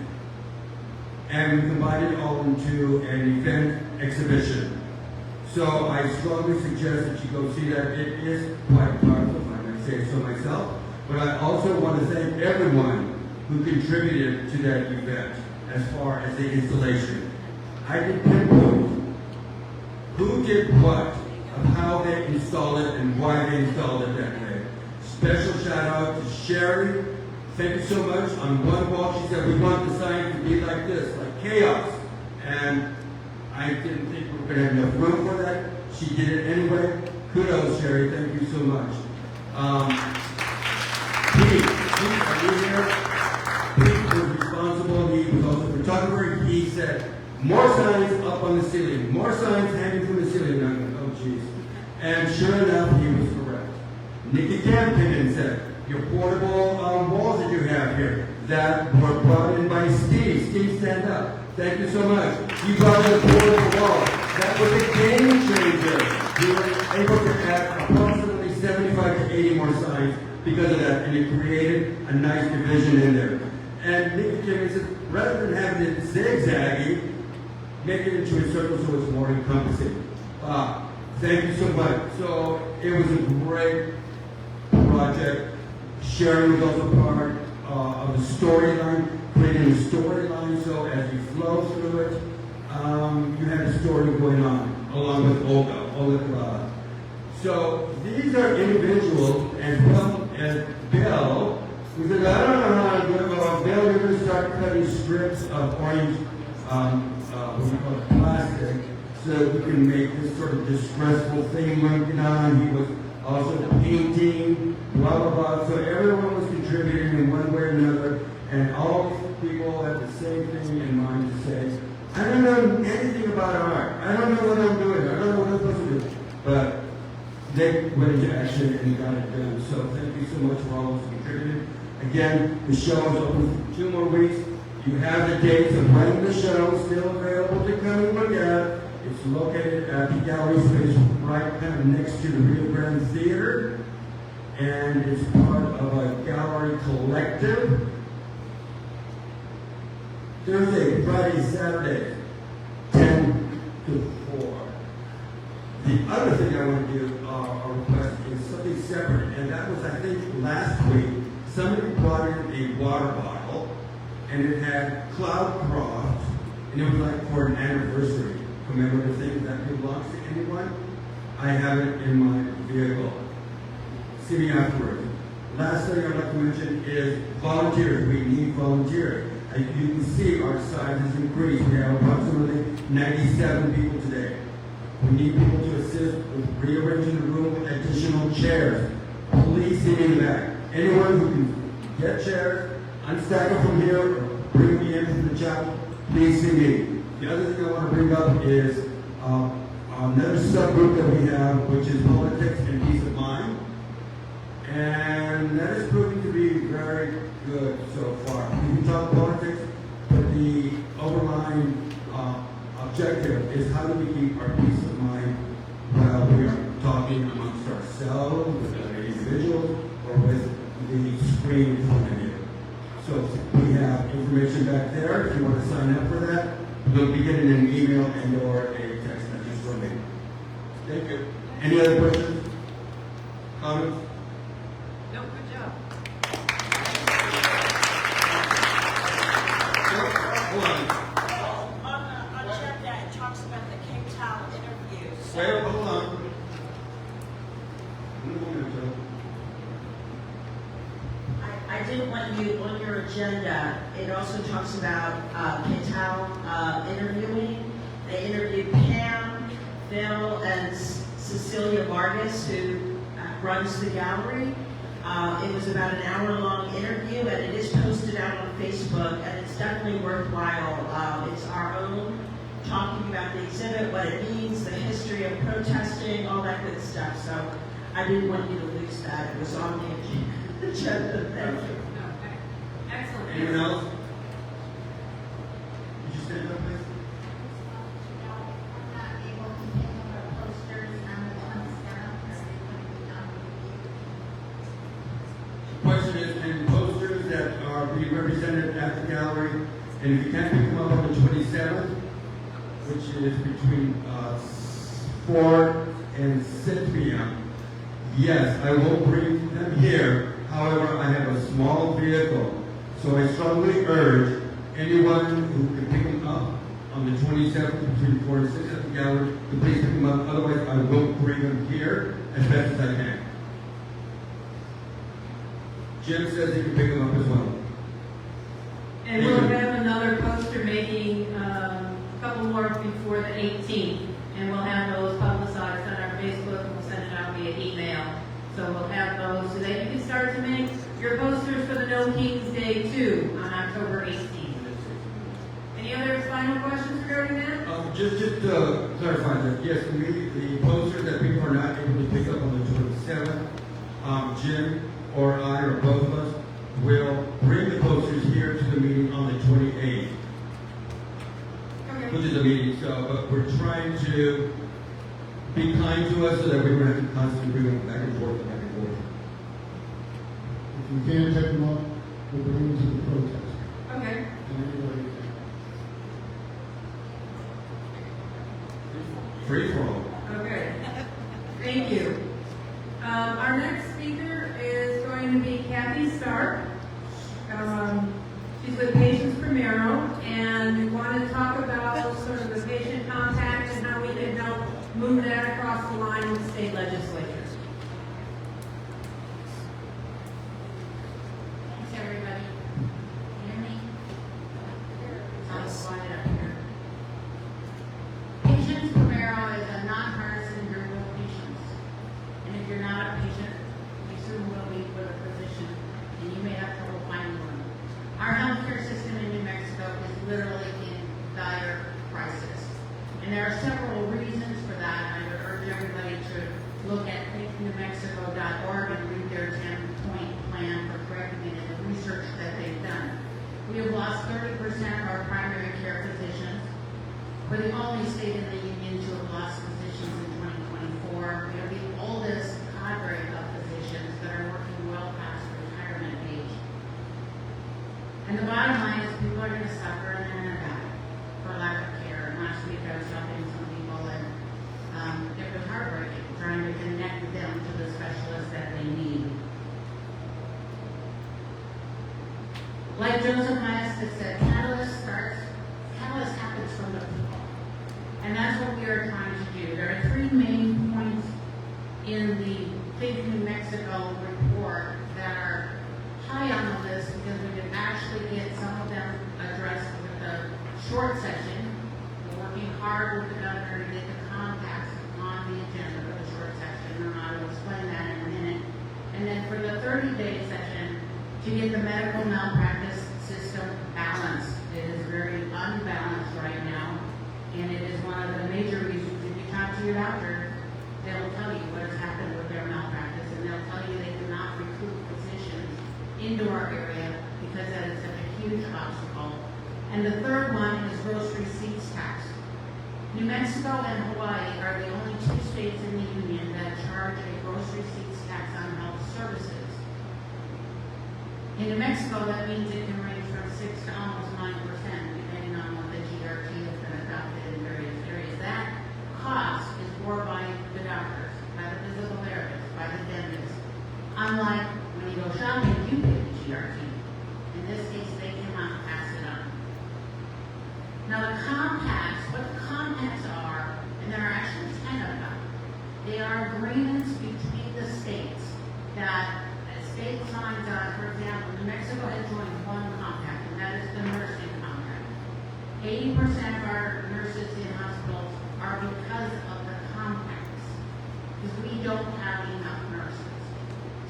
[SPEAKER 10] And we combined it all into an event exhibition. So I strongly suggest that you go see that. It is quite powerful, if I might say so myself. But I also want to thank everyone who contributed to that event as far as the installation. I did pinpoint who did what, of how they installed it and why they installed it that way. Special shout out to Sherry. Thank you so much. On one wall she said, we want the sign to be like this, like chaos. And I didn't think we were going to have enough room for that. She did it anyway. Kudos, Sherry. Thank you so much. Pete, are you here? Pete was responsible. He was also a photographer. He said, more signs up on the ceiling. More signs hanging from the ceiling. And I'm like, oh, geez. And sure enough, he was correct. Nikki Camp came in and said, your portable walls that you have here, that were brought in by Steve. Steve, stand up. Thank you so much. You brought in a portable wall. That was a game changer. We were able to add approximately 75 to 80 more signs because of that, and it created a nice division in there. And Nikki Kim said, rather than having it zigzaggy, make it into a circle so it's more encompassing. Thank you so much. So it was a great project. Sherry was also part of the storyline, creating a storyline so as you flow through it, you had a story going on, along with Olga. So these are individuals, as well as Bill, who said, I don't know how to do it, but Bill, we're going to start cutting strips of orange, what we call plastic, so that we can make this sort of distressful thing working on. He was also painting, blah, blah, blah. So everyone was contributing in one way or another, and all these people had the same thing in mind to say, I don't know anything about art. I don't know what I'm doing. I don't know what I'm supposed to do. But they went into action and got it done. So thank you so much for all those contributing. Again, the show is open for 2 more weeks. You have the dates of when the show is still available to come and look at. It's located at the gallery space right kind of next to the Rio Grande Theater. And it's part of a gallery collective. Thursday, Friday, Saturday, 10 to 4. The other thing I want to do, or request, is something separate. And that was, I think, last week, somebody brought in a water bottle, and it had Cloudcroft, and it was like for an anniversary commemorative thing that belongs to anyone. I have it in my vehicle. See me afterwards. Last thing I'd like to mention is volunteers. We need volunteers. As you can see, our size has increased. We have approximately 97 people today. We need people to assist with rearranging the room with additional chairs. Please see me in the back. Anyone who can get chairs, unstack them from here, or bring me in from the chapel, please see me. The other thing I want to bring up is another subgroup that we have, which is politics and peace of mind. And that is proving to be very good so far. We can talk politics, but the overlying objective is how do we keep our peace of mind while we are talking amongst ourselves, with other individuals, or with the screen in front of you. So we have information back there. If you want to sign up for that, you'll be getting an email and or a text message from me. Thank you. Any other questions? Comments?
[SPEAKER 1] No, good job.
[SPEAKER 10] Hold on.
[SPEAKER 11] On agenda, it talks about the Cape Town interviews.
[SPEAKER 10] Wait, hold on.
[SPEAKER 11] I didn't want you, on your agenda, it also talks about Cape Town interviewing. They interviewed Pam, Phil, and Cecilia Vargas, who runs the gallery. It was about an hour-long interview, and it is posted out on Facebook, and it's definitely worthwhile. It's our own, talking about the exhibit, what it means, the history of protesting, all that good stuff. So I didn't want you to lose that. It was on the agenda. Thank you.
[SPEAKER 2] Excellent.
[SPEAKER 10] Anyone else? Would you stand up, please?
[SPEAKER 5] I'm not able to pick up our posters on the 27th.
[SPEAKER 10] The question is, can posters that are being represented at the gallery, and if you can't pick them up on the 27th, which is between 4 and 6 p.m., yes, I will bring them here. However, I have a small vehicle, so I strongly urge anyone who can pick them up on the 27th between 4 and 6 at the gallery to please pick them up. Otherwise, I will bring them here as best as I can. Jim says he can pick them up as well.
[SPEAKER 2] And we'll have another poster making a couple more before the 18th. And we'll have those publicized on our Facebook, and we'll send it out via email. So we'll have those so that you can start to make your posters for the No Kings Day 2 on October 18th. Any other final questions regarding that?
[SPEAKER 10] Just to clarify that, yes, the posters that people are not able to pick up on the 27th, Jim or I or both of us will bring the posters here to the meeting on the 28th, which is a meeting. So, but we're trying to be kind to us so that we don't have to constantly bring them back and forth and back and forth.
[SPEAKER 7] If you can't take them up, we'll bring them to the protest.
[SPEAKER 2] Okay.
[SPEAKER 7] And anybody can.
[SPEAKER 10] Free for all.
[SPEAKER 2] Okay. Thank you. Our next speaker is going to be Kathy Stark. She's with Patients Primero, and we want to talk about sort of the patient contact and how we can help move that across the line with the state legislature.
[SPEAKER 5] Thanks, everybody. Hear me? I'll slide it up here. Patients Primero is a nonpartisan group of patients. And if you're not a patient, you soon will be with a physician, and you may have trouble finding one. Our healthcare system in New Mexico is literally in dire crisis. And there are several reasons for that. I would urge everybody to look at newmexico.org and read their 10-point plan for correcting it and the research that they've done. We have lost 30% of our primary care physicians. We're the only state in the union to have lost physicians in 2024. We are the oldest cadre of physicians that are working well past retirement age. And the bottom line is people are going to suffer and they're going to die for lack of care. And last week I was talking to some people and it was heartbreaking trying to connect them to the specialists that they need. Like Joseph Myers has said, catalyst happens from the people. And that's what we are trying to do. There are three main points in the Think New Mexico report that are high on the list because we can actually get some of them addressed with the short session. We're working hard with the governor to get the compacts on the agenda for the short session, and I will explain that in a minute. And then for the 30-day session, to get the medical malpractice system balanced. It is very unbalanced right now, and it is one of the major reasons. If you talk to your doctor, they'll tell you what has happened with their malpractice, and they'll tell you they cannot recruit physicians into our area because that is such a huge obstacle. And the third one is gross receipts tax.
[SPEAKER 2] New Mexico and Hawaii are the only two states in the union that charge a gross receipts tax on health services. In New Mexico, that means it can range from 6 to almost 9%, depending on what the GRT has been adopted in various areas. That cost is borne by the doctors, by the physical therapists, by the dentists. Unlike when you go shopping, you pay the GRT. In this case, they cannot pass it on. Now the compacts, what the compacts are, and there are actually 10 of them, they are agreements between the states that a state signs on. For example, New Mexico has joined one compact, and that is the nursing compact. 80% of our nurses in hospitals are because of the compacts, because we don't have enough nurses.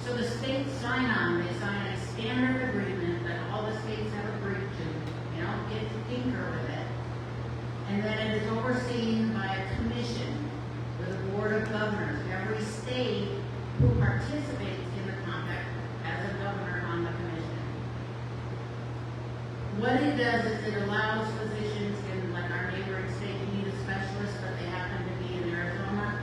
[SPEAKER 2] So the states sign on, they sign a standard agreement that all the states have agreed to. You don't get to tinker with it. And then it is overseen by a commission with a board of governors. Every state who participates in the compact has a governor on the commission. What it does is it allows physicians in, like our neighboring state, you need a specialist, but they happen to be in Arizona.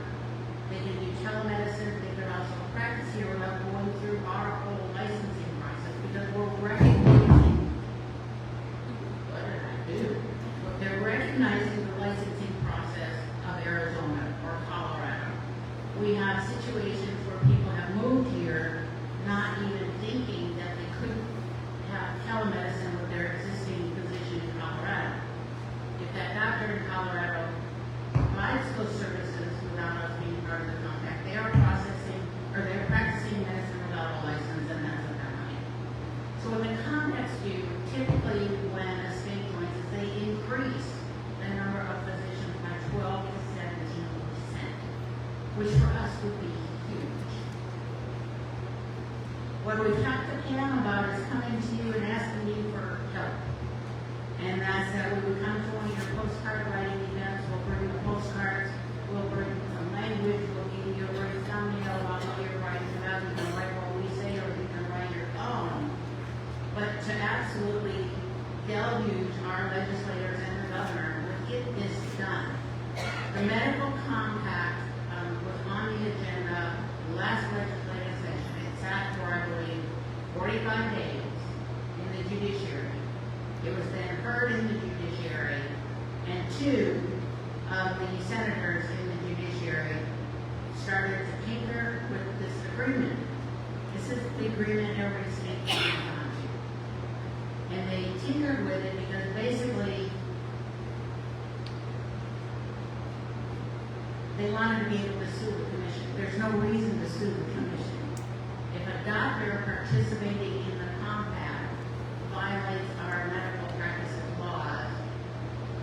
[SPEAKER 2] They can do telemedicine. They can also practice here without going through our whole licensing process, because we're recognizing, what did I do? They're recognizing the licensing process of Arizona or Colorado. We have situations where people have moved here not even thinking that they could have telemedicine with their existing physician in Colorado. If that doctor in Colorado provides those services without us being part of the compact, they are they're practicing medicine without a license, and that's what they're doing. So what the compacts do, typically when a state joins, is they increase the number of physicians by 12 to 17%, which for us would be huge. What we've talked to Pam about is coming to you and asking you for help. And that's that we would come to one of your postcard writing events. We'll bring the postcards, we'll bring some language, we'll give you a great thumbnail about what you're writing about. You can write what we say, or you can write your own. But to absolutely deluge our legislators and the governor would get this done. The medical compact was on the agenda last legislative session. It sat for, I believe, 45 days in the judiciary. It was then heard in the judiciary, and 2 of the senators in the judiciary started to tinker with this agreement. This is the agreement every state signs on to. And they tinkered with it because basically they wanted to be able to sue the commission. There's no reason to sue the commission. If a doctor participating in the compact violates our medical practices laws,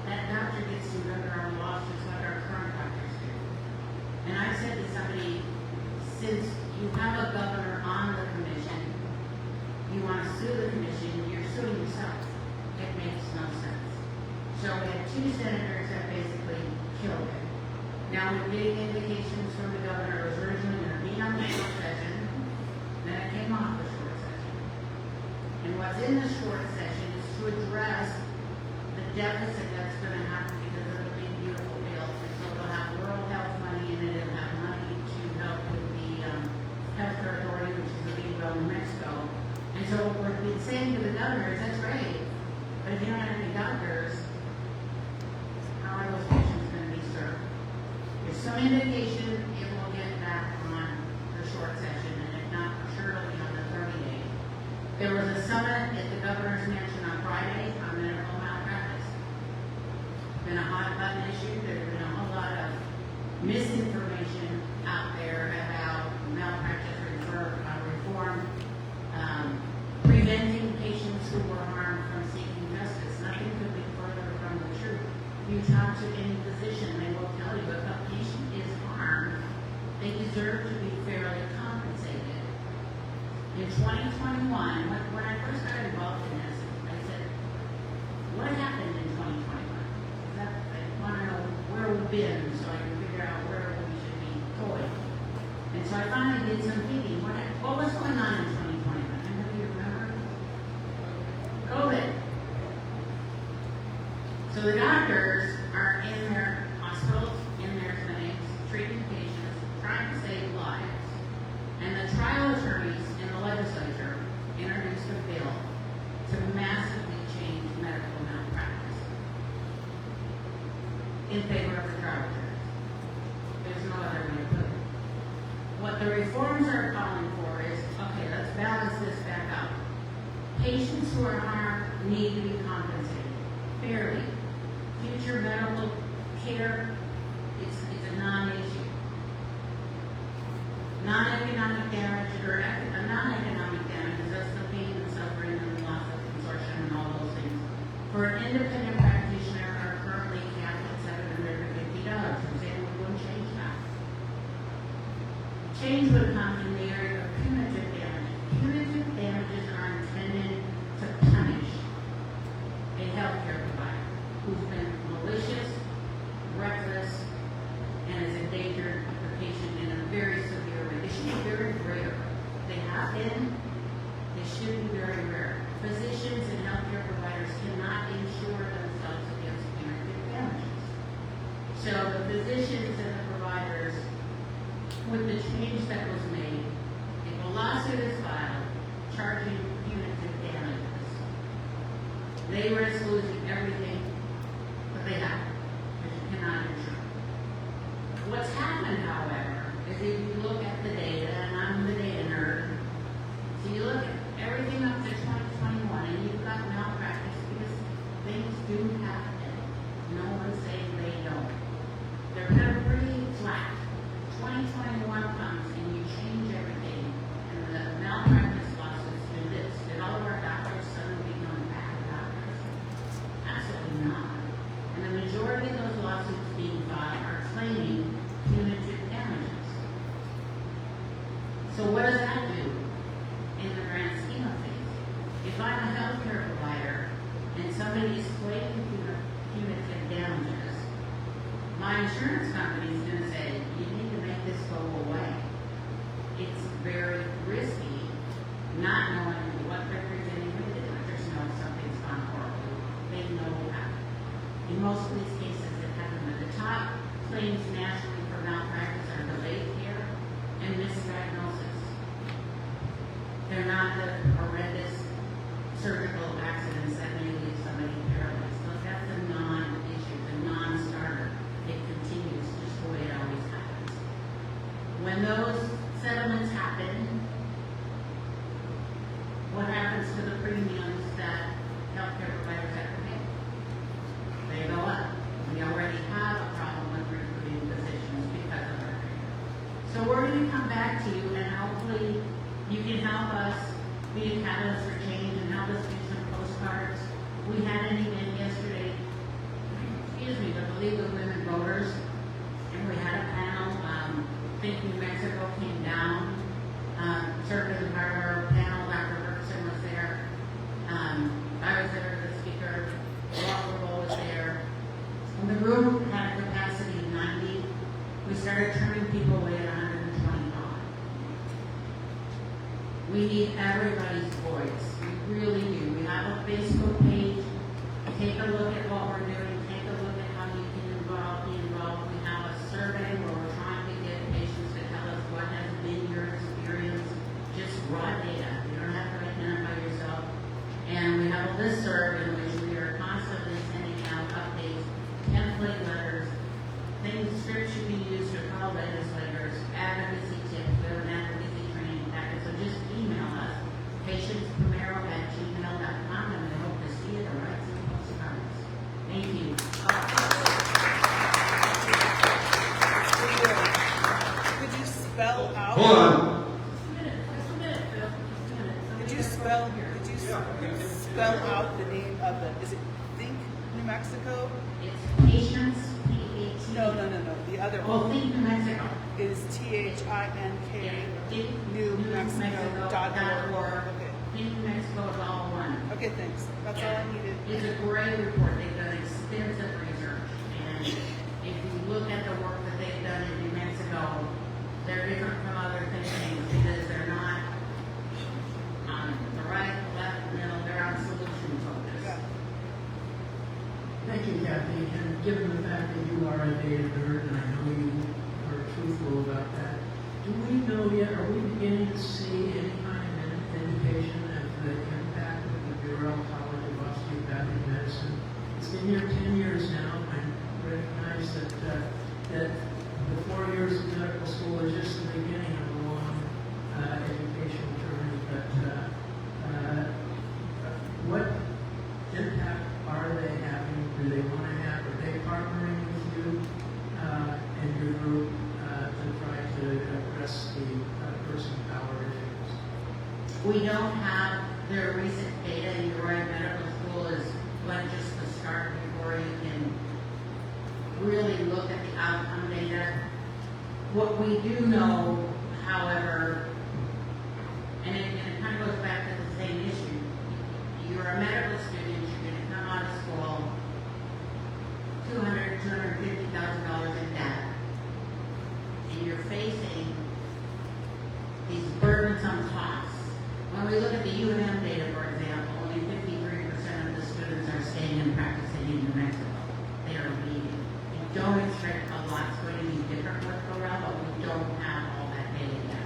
[SPEAKER 2] that doctor gets sued under our laws just like our current doctors do. And I said to somebody, since you have a governor on the commission, you want to sue the commission, you're suing yourself. It makes no sense. So we had 2 senators that basically killed it. Now we're getting indications from the governor. It was originally going to be on the short session, then it came off the short session. And what's in the short session is to address the deficit that's going to happen because of the big beautiful bill. And so they'll have rural health money in it, it'll have money to help with the healthcare authority, which is a big bill in New Mexico. And so what we've been saying to the governor is, that's great, but if you don't have any doctors, how are those patients going to be served? There's some indication it will get back on the short session, and if not, surely on the 30 days. There was a summit at the governor's mansion on Friday on medical malpractice. It's been a hot button issue. There's been a whole lot of misinformation out there about malpractice reform, preventing patients who were harmed from seeking justice. Nothing could be further from the truth. You talk to any physician, they will tell you if a patient is harmed, they deserve to be fairly compensated. In 2021, when I first got involved in this, I said, what happened in 2021? I want to know where we've been so I can figure out where we should be going. And so I finally did some thinking. What was going on in 2021? Anybody remember? COVID. So the doctors are in their treating patients, trying to save lives. And the trial attorneys in the legislature introduced a bill to massively change medical malpractice in favor of the trial attorneys. There's no other way to put it. What the reforms are calling for is, okay, let's balance this back out. Patients who are harmed need to be compensated fairly. Future medical care, it's a non-issue. Non-economic damage or non-economic damage is just the pain and suffering and the loss of consortium and all those things. For an independent practitioner are currently capped at $750. I'm saying we wouldn't change that. Change would come in the area of punitive damage. Punitive damages are intended to punish a healthcare provider who's been malicious, reckless, and has endangered the patient in a very severe way. They should be very rare. They have been. They should be very rare. Physicians and healthcare providers cannot insure themselves against punitive damages. So the physicians and the providers, with the change that was made, if a lawsuit is filed charging punitive damages, they risk losing everything that they have, because you cannot insure. What's happened, however, is if you look at the data, and I'm the data nerd, so you look at everything up to 2021, and you've got malpractice because things do happen. No one's saying they don't. They're kind of pretty flat. 2021 comes and you change everything, and the malpractice lawsuits do this. Did all of our doctors suddenly become bad doctors? Absolutely not. And the majority of those lawsuits being filed are claiming punitive damages. So what does that do in the grand scheme of things? If I'm a healthcare provider and somebody is claiming punitive damages, my insurance company is going to say, you need to make this go away. It's very risky, not knowing what they're presenting with it. Doctors know something's gone horribly. They know that. In most of these cases, it happens at the top. Claims nationally for malpractice are delayed care and misdiagnosis. They're not the horrendous surgical accidents that may leave somebody paralyzed. So that's a non-issue, a non-starter. It continues just the way it always happens. When those settlements happen, what happens to the premiums that healthcare providers have to pay? They go up. We already have a problem with recruiting physicians because of our premium. So we're going to come back to you, and hopefully you can help us be a catalyst for change and help us do some postcards. We had an event yesterday, the League of Women Voters, and we had a panel. Think New Mexico came down, served as a part of our panel. Dr. Berkson was there. I was there as a speaker. Walker was there. And the room had a capacity of 90. We started turning people away at 125. We need everybody's voice. We really do. We have a Facebook page. Take a look at what we're doing. Take a look at how you can be involved. We have a survey where we're trying to get patients to tell us what has been your experience. Just raw data. You don't have to identify yourself. And we have a listserv in which we are constantly sending out updates, template letters, things scripts should be used to call legislators, advocacy tips. We have an advocacy training packet. So just email us, patientspromero@gmail.com, and we hope to see you at the right postcards. Thank you.
[SPEAKER 1] Could you spell out?
[SPEAKER 10] Hold on.
[SPEAKER 2] Just a minute, Phil. Just a minute.
[SPEAKER 1] Could you spell out the name of the? Is it Think New Mexico?
[SPEAKER 2] It's patients, P-A-T.
[SPEAKER 1] No. The other
[SPEAKER 2] Oh,
[SPEAKER 1] one
[SPEAKER 2] Think New Mexico.
[SPEAKER 1] is THINK NewMexico.org. Okay.
[SPEAKER 2] Think New Mexico is all one.
[SPEAKER 1] Okay, thanks. That's all I needed.
[SPEAKER 2] It's a great report. They've done extensive research. And if you look at the work that they've done in New Mexico, they're different from other think tanks because they're not on the right, left, middle. They're on solution focus.
[SPEAKER 1] Yeah.
[SPEAKER 6] Thank you, Kathy, and given the fact that you are a data nerd, and I know you are truthful about that. Do we know yet, are we beginning to see any kind of indication of the impact of the Bureau College of Osteopathic Medicine? It's been here 10 years now. I recognize that the 4 years of medical school is just the beginning of a long educational journey, but what impact are they having? Do they want to have, are they partnering with you and your group to try to address the person power issues?
[SPEAKER 11] We don't have their recent data, and you're right, medical school is like just the start before you can really look at the outcome data. What we do know, however, and it kind of goes back to the same issue. You're a medical student, you're going to come out of school, $250,000 in debt, and you're facing these burdensome costs. When we look at the UNM data, for example, only 53% of the students are staying and practicing in New Mexico. They are leaving. We don't expect a lot's going to be different with Corral, but we don't have all that data yet.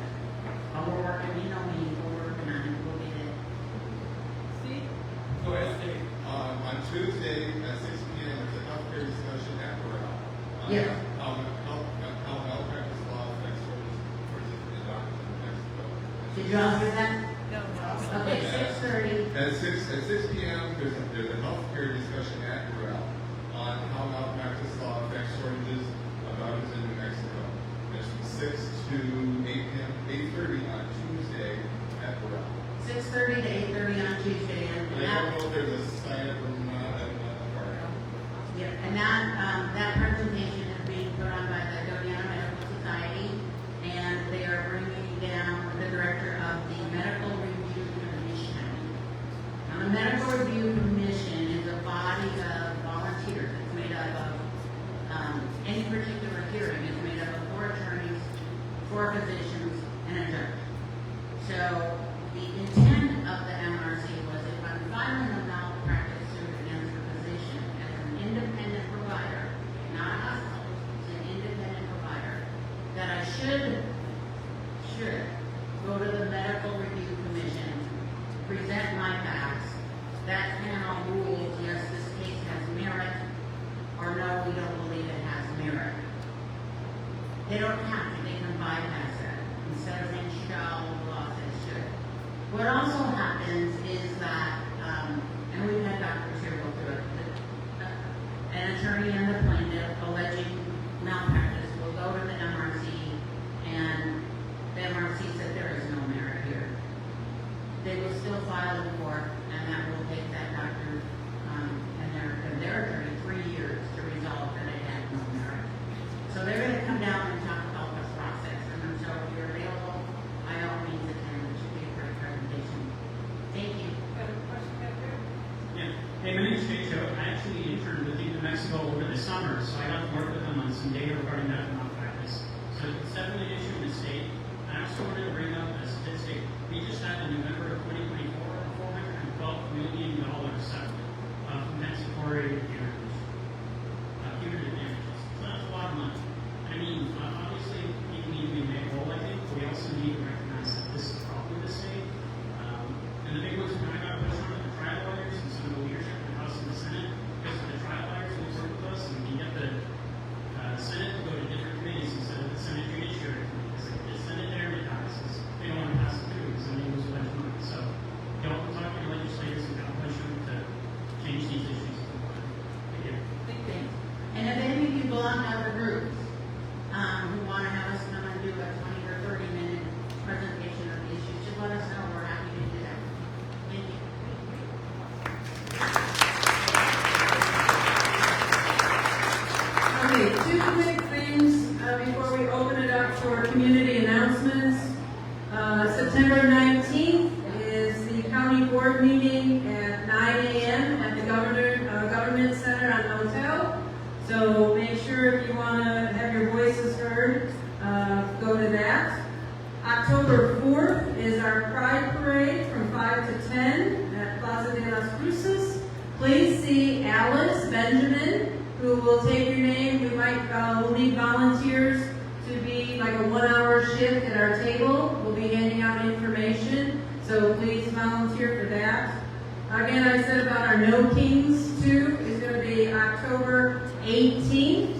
[SPEAKER 11] But we're working, we're working on it, we'll get it.
[SPEAKER 1] See?
[SPEAKER 12] So on Tuesday at 6 p.m. there's a healthcare discussion at Corral.
[SPEAKER 11] Yes.
[SPEAKER 12] How malpractice law affects sources and doctors in Mexico.
[SPEAKER 11] Did you all hear that?
[SPEAKER 1] No, no.
[SPEAKER 11] Okay, 6:30.
[SPEAKER 12] At 6 p.m. there's a healthcare discussion at Corral on how malpractice law affects shortages of doctors in New Mexico. It's from 6 to 8 p.m. 8:30 on Tuesday at Corral.
[SPEAKER 11] 6:30 to 8:30 on Tuesday, and
[SPEAKER 12] I
[SPEAKER 11] that,
[SPEAKER 12] don't know if there's a sign up room at the park.
[SPEAKER 11] yeah, and that presentation is being put on by the Godiana Medical Society, and they are bringing down the director of the Medical Review Commission. Now, the Medical Review Commission is a body of volunteers. It's made up of any particular hearing is made up of 4 attorneys, 4 physicians, and a judge. So the intent of the MRC was if I'm filing a malpractice suit against a physician as an independent provider, not a hospital, it's an independent provider, that I should go to the Medical Review Commission, present my facts. That panel rules, yes, this case has merit, or no, we don't believe it has merit. They don't have to, they can bypass that. Instead of saying shall, the law says should. What also happens is that, and we've had doctors here go through it, an attorney and the plaintiff alleging malpractice will go to the MRC, and the MRC said there is no merit here. They will still file in court, and that will take that doctor and their attorney 3 years to resolve that it had no merit. So they're going to come down and talk about this process, and so if you're available, by all means attend. It should be a great presentation. Thank you.
[SPEAKER 8] Yeah. Hey, my name's Jay Cho. I actually interned with New Mexico over the summer, so I got to work with them on some data regarding medical malpractice. So it's definitely an issue in the state. I also wanted to bring up a statistic. We just had in November of 2024 a $412 million settlement for compensatory damages, punitive damages. So that's a lot of money. I mean, obviously, people need to be made whole, I think, but we also need to recognize that this is probably the state. And the big ones, when I got pushed on the trial lawyers and some of the leadership in the House and the Senate, because the trial lawyers will work with us and we can get the Senate to go to different committees instead of the Senate Judiciary Committee. Because they just send it there and it passes. They don't want to pass it through because then they lose a bunch of money. So, y'all can talk to your legislators and kind of push them to change these issues. Thank you.
[SPEAKER 11] And if any of you belong to other groups who want to have us come and do a 20 or 30-minute presentation of the issues, just let us know. We're happy to do that. Thank you.
[SPEAKER 2] Okay, 2 quick things before we open it up for community announcements. September 19th is the county board meeting at 9 a.m. at the Government Center on Hotel. So make sure if you want to have your voices heard, go to that. October 4th is our Pride Parade from 5 to 10 at Plaza de las Cruces. Please see Alice Benjamin, who will take your name. We'll need volunteers to be like a 1-hour shift at our table. We'll be handing out information, so please volunteer for that. Again, I said about our No Kings 2 is going to be October 18th.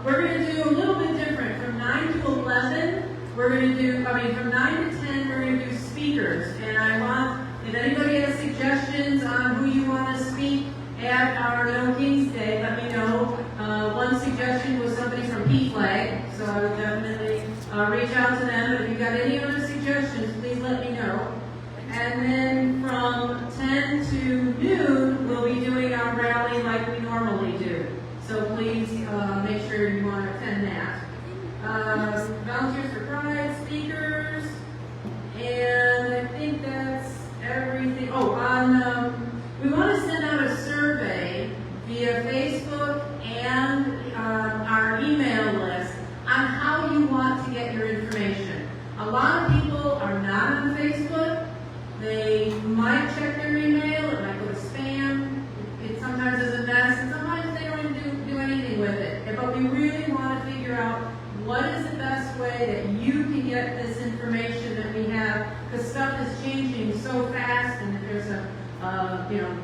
[SPEAKER 2] We're going to do a little bit different. From 9 to 11, we're going to do, from 9 to 10, we're going to do speakers. And I want, if anybody has suggestions on who you want to speak at our No Kings Day, let me know. One suggestion was somebody from PFLAG, so I would definitely reach out to them. But if you've got any other suggestions, please let me know. And then from 10 to noon, we'll be doing our rally like we normally do. So please make sure you want to attend that. Volunteers for Pride, speakers, and I think that's everything. Oh, we want to send out a survey via Facebook and our email list on how you want to get your information. A lot of people are not on Facebook. They might check their email, it might go to spam, it sometimes is a mess, and sometimes they don't even do anything with it. But we really want to figure out what is the best way that you can get this information that we have, because stuff is changing so fast, and if there's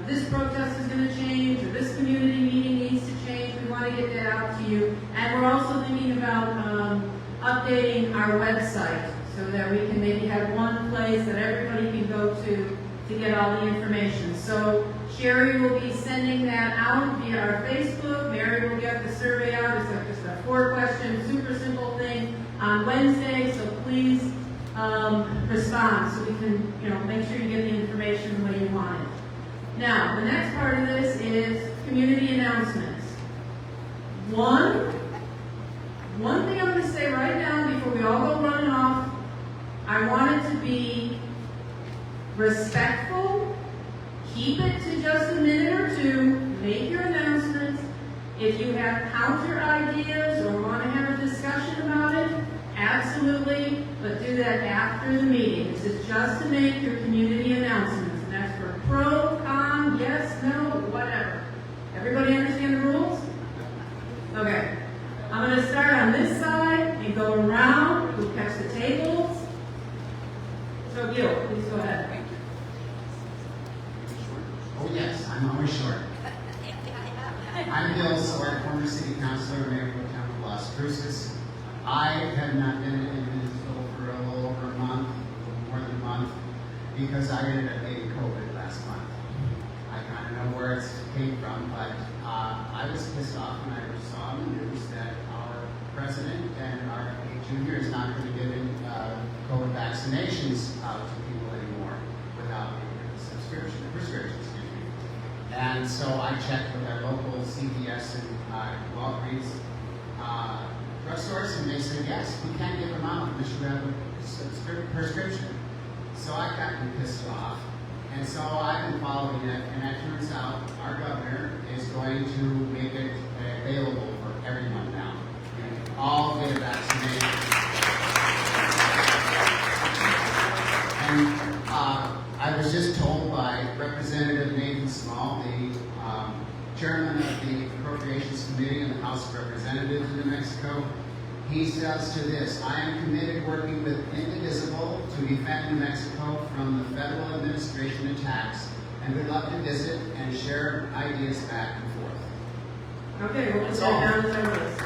[SPEAKER 2] this protest is going to change, or this community meeting needs to change, we want to get that out to you. And we're also thinking about updating our website, so that we can maybe have one place that everybody can go to get all the information. So Sherry will be sending that out via our Facebook. Mary will get the survey out. It's like just a 4-question, super simple thing on Wednesday. So please respond so we can, make sure you get the information the way you want it. Now, the next part of this is community announcements. One thing I'm going to say right now before we all go running off. I want it to be respectful. Keep it to just a minute or two. Make your announcements. If you have counter ideas or want to have a discussion about it, absolutely, but do that after the meeting. This is just to make your community announcements. And that's for pro, con, yes, no, whatever. Everybody understand the rules? Okay. I'm going to start on this side and go around. We'll catch the tables. So Gil, please go ahead.
[SPEAKER 13] Oh yes, I'm always short. I'm Gil Swart, former city councilor, mayor pro tem of Las Cruces. I have not been in Indivisible for a little over a month, more than a month, because I ended up getting COVID last month. I kind of know where it came from, but I was pissed off when I saw on the news that our president and our junior is not going to give in COVID vaccinations out to people anymore without a prescription. And so I checked with our local CVS and Walgreens drugstores, and they said, yes, we can't give them out unless you have a prescription. So I got pissed off, and so I've been following it, and it turns out our governor is going to make it available for everyone now. You can all get a vaccination. And I was just told by Representative Nathan Small, the chairman of the Appropriations Committee in the House of Representatives in New Mexico, he says to this: I am committed working with Indivisible to defend New Mexico from the federal administration attacks, and would love to visit and share ideas back and forth.
[SPEAKER 2] Okay, we'll put that down as our list.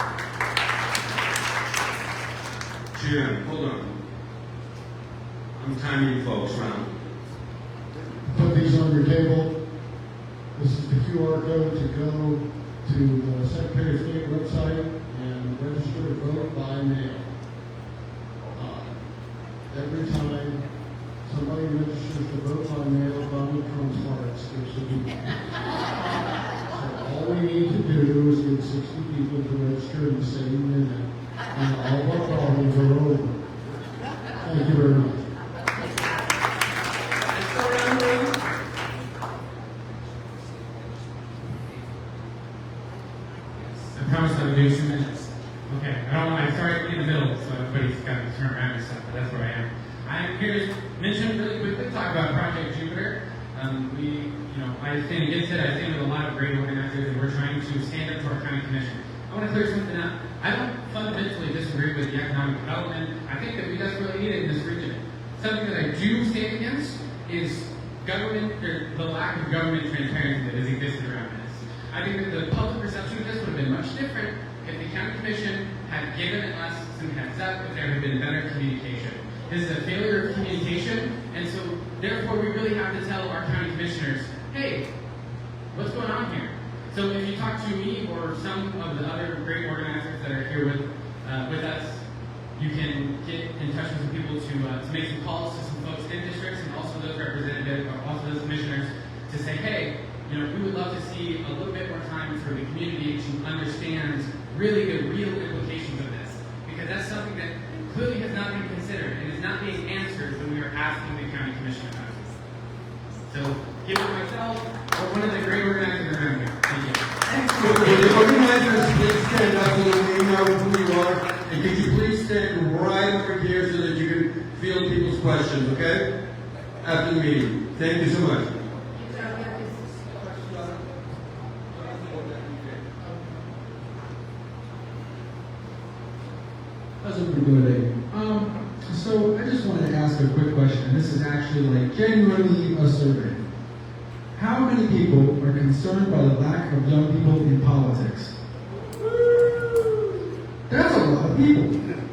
[SPEAKER 10] Jim, hold on. I'm timing you folks around.
[SPEAKER 7] Put these on your table. This is the QR code to go to the Secretary of State website and register to vote by mail. Every time somebody registers to vote by mail, Donald Trump's heart skips a beat. So all we need to do is get 60 people to register in the same minute, and all of our problems are over. Thank you very much.
[SPEAKER 8] I promise I will do 2 minutes. Okay, I don't want to start in the middle, so everybody's got to turn around and stuff, but that's where I am. I'm here to mention really quickly, talk about Project Jupiter. I stand against it. I stand with a lot of great organizers, and we're trying to stand up to our county commission. I want to clear something up. I don't fundamentally disagree with the economic development. I think that we desperately need it in this region. Something that I do stand against is government, or the lack of government transparency that has existed around this. I think that the public perception of this would have been much different if the county commission had given us some heads up, if there had been better communication. This is a failure of communication, and so therefore we really have to tell our county commissioners, hey, what's going on here? So if you talk to me or some of the other great organizers that are here with us, you can get in touch with some people to make some calls to some folks in districts and also those representatives or also those commissioners to say, hey, we would love to see a little bit more time for the community to understand really the real implications of this. Because that's something that clearly has not been considered and is not being answered when we are asking the county commission about this. So, give it myself or one of the great organizers around here. Thank you.
[SPEAKER 10] Will the organizers please stand up so that we know who you are? And could you please stand right over here so that you can field people's questions, okay? After the meeting. Thank you so much.
[SPEAKER 8] How's everybody doing today? So I just wanted to ask a quick question. This is actually like genuinely a survey. How many people are concerned by the lack of young people in politics? That's a lot of people.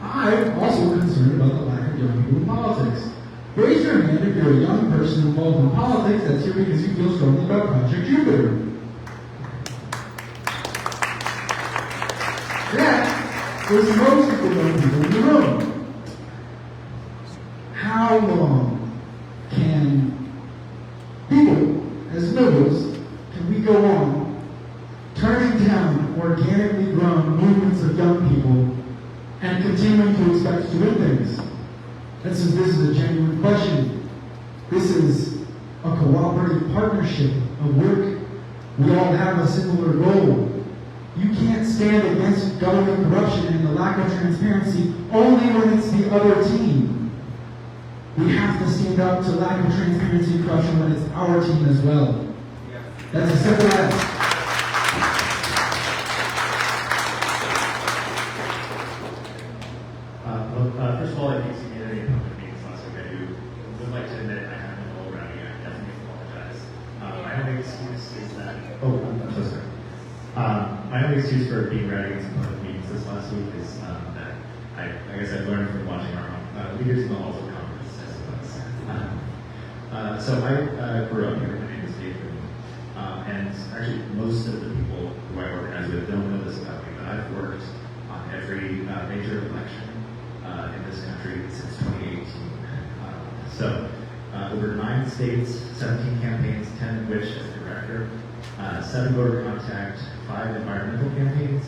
[SPEAKER 8] I'm also concerned about the lack of young people in politics. Raise your hand if you're a young person involved in politics that's here because you feel strongly about Project Jupiter. There's most of the young people in the room. How long can people, as nobles, can we go on turning down organically grown movements of young people and continuing to expect to win things? This is a genuine question. This is a cooperative partnership, a work. We all have a similar goal. You can't stand against government corruption and the lack of transparency only when it's the other team. We have to stand up to lack of transparency and corruption when it's our team as well. That's as simple as.
[SPEAKER 14] First of all, I think you made any public meetings last week. I would like to admit I haven't been all around yet. I definitely apologize. My only excuse is that. Oh, I'm so sorry. My only excuse for being ready in some public meetings this last week is that I guess I've learned from watching our leaders in the halls of Congress, I suppose. So I grew up here. My name is David. And actually, most of the people who I organize with don't know this about me, but I've worked on every major election in this country since 2018. So over 9 states, 17 campaigns, 10 of which as director, 7 voter contact, 5 environmental campaigns,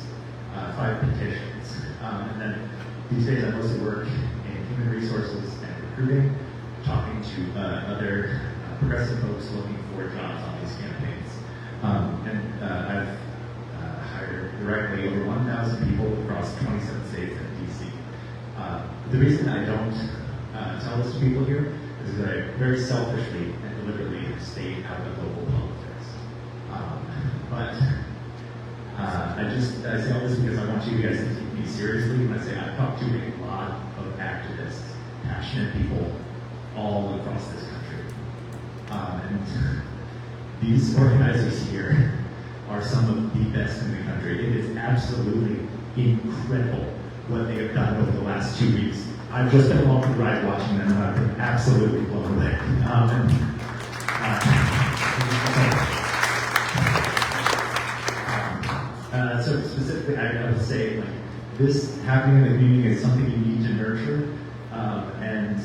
[SPEAKER 14] 5 petitions. And then these days I mostly work in human resources and recruiting, talking to other progressive folks looking for jobs on these campaigns. And I've hired directly over 1,000 people across 27 states and DC. The reason I don't tell this to people here is that I very selfishly and deliberately stay out of local politics. But I say all this because I want you guys to take me seriously when I say I've talked to a lot of activists, passionate people all across this country. And these organizers here are some of the best in the country. It is absolutely incredible what they have done over the last 2 weeks. I've just been along for the ride watching them, and I've been absolutely blown away. So specifically, I would say like this happening in the community is something you need to nurture, and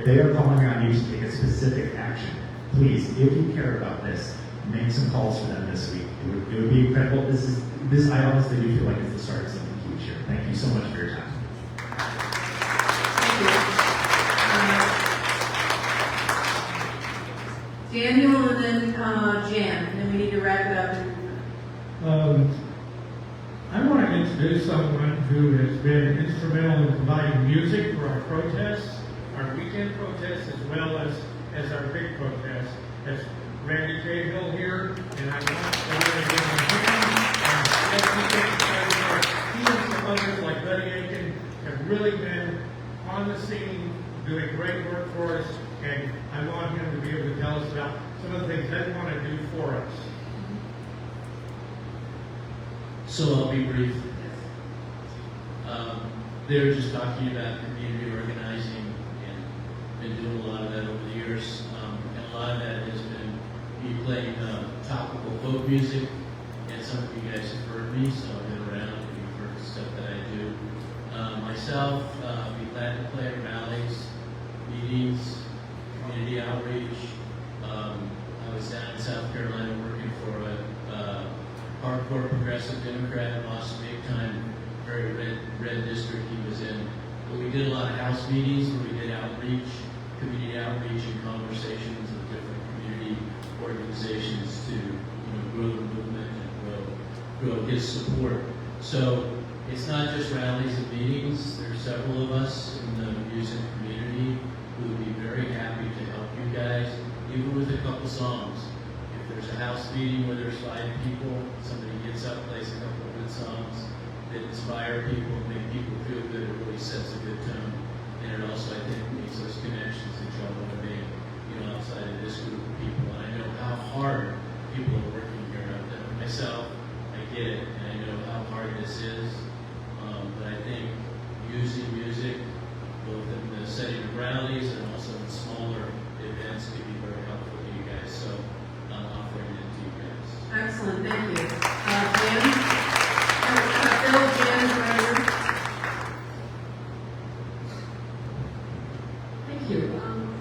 [SPEAKER 14] they are calling on you to take a specific action. Please, if you care about this, make some calls for them this week. It would be incredible. This I honestly do feel like it's the start of something huge here. Thank you so much for your time.
[SPEAKER 2] Daniel and then Jan, and then we need to wrap it up.
[SPEAKER 15] I want to introduce someone who has been instrumental in providing music for our protests, our weekend protests, as well as our big protests. That's Randy Cahill here, and I want to give him a hand. He and some others like really been on the scene, doing great work for us, and I want him to be able to tell us about some of the things they want to do for us.
[SPEAKER 16] So I'll be brief. They were just talking about community organizing, and been doing a lot of that over the years. And a lot of that has been me playing topical folk music, and some of you guys have heard me, so I've been around and you've heard the stuff that I do. Myself, be glad to play at rallies, meetings, community outreach. I was down in South Carolina working for a hardcore progressive Democrat, lost big time, very red district he was in. But we did a lot of house meetings where we did outreach, community outreach and conversations with different community organizations to grow the movement and grow his support. So it's not just rallies and meetings. There's several of us in the music community who would be very happy to help you guys, even with a couple songs. If there's a house meeting where there's 5 people, somebody gets up, plays a couple of good songs that inspire people, make people feel good, it really sets a good tone. And it also, I think, makes those connections that y'all want to make, outside of this group of people. And I know how hard people are working here. I've done it myself, I get it, and I know how hard this is. But I think using music, both in the setting of rallies and also in smaller events, can be very helpful to you guys. So I'm offering it to you guys.
[SPEAKER 2] Excellent, thank you. Jim? Bill, Jim, Ryder.
[SPEAKER 17] Thank you.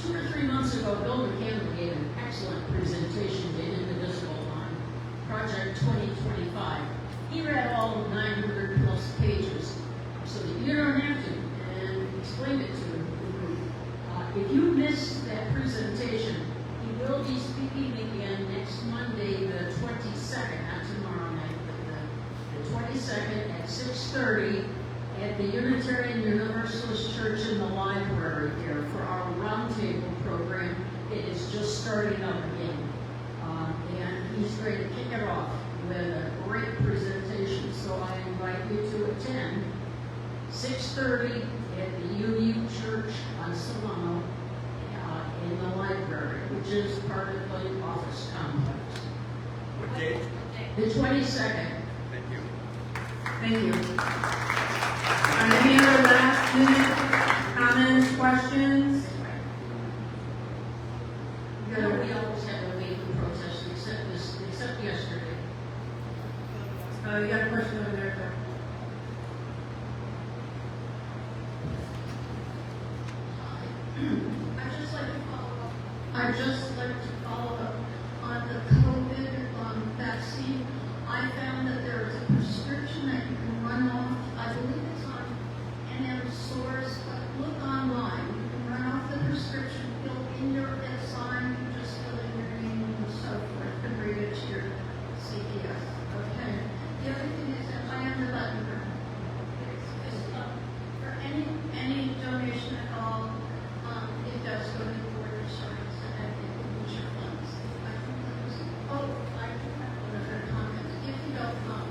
[SPEAKER 17] 2 or 3 months ago, Bill McCandless gave an excellent presentation to Indivisible on Project 2025. He read all of 900 plus pages, so that you don't have to, and explained it to him. If you missed that presentation, he will be speaking again next Monday, the 22nd, not tomorrow night, but the 22nd at 6:30 at the Unitarian Universalist Church in the library here for our roundtable program. It is just starting up again. And he's going to kick it off with a great presentation. So I invite you to attend 6:30 at the UU Church on Solano in the library, which is part of the office complex.
[SPEAKER 4] What date?
[SPEAKER 17] The 22nd.
[SPEAKER 4] Thank you.
[SPEAKER 2] Thank you. Any other last minute comments, questions?
[SPEAKER 17] We always have a week of protest, except yesterday.
[SPEAKER 2] You got a question over there, sir?
[SPEAKER 6] I'd just like to follow up on the COVID vaccine. I found that there is a prescription that you can run off. I believe it's on NM Source, but look online. You can run off the prescription, fill in your sign, you just fill in your name and so forth, and read it to your CVS. Okay. The other thing is that I am the button girl. For any donation at all, it does go to the board of insurance and I think it needs your funds. I think that was, I do have one of their comments. If you don't come,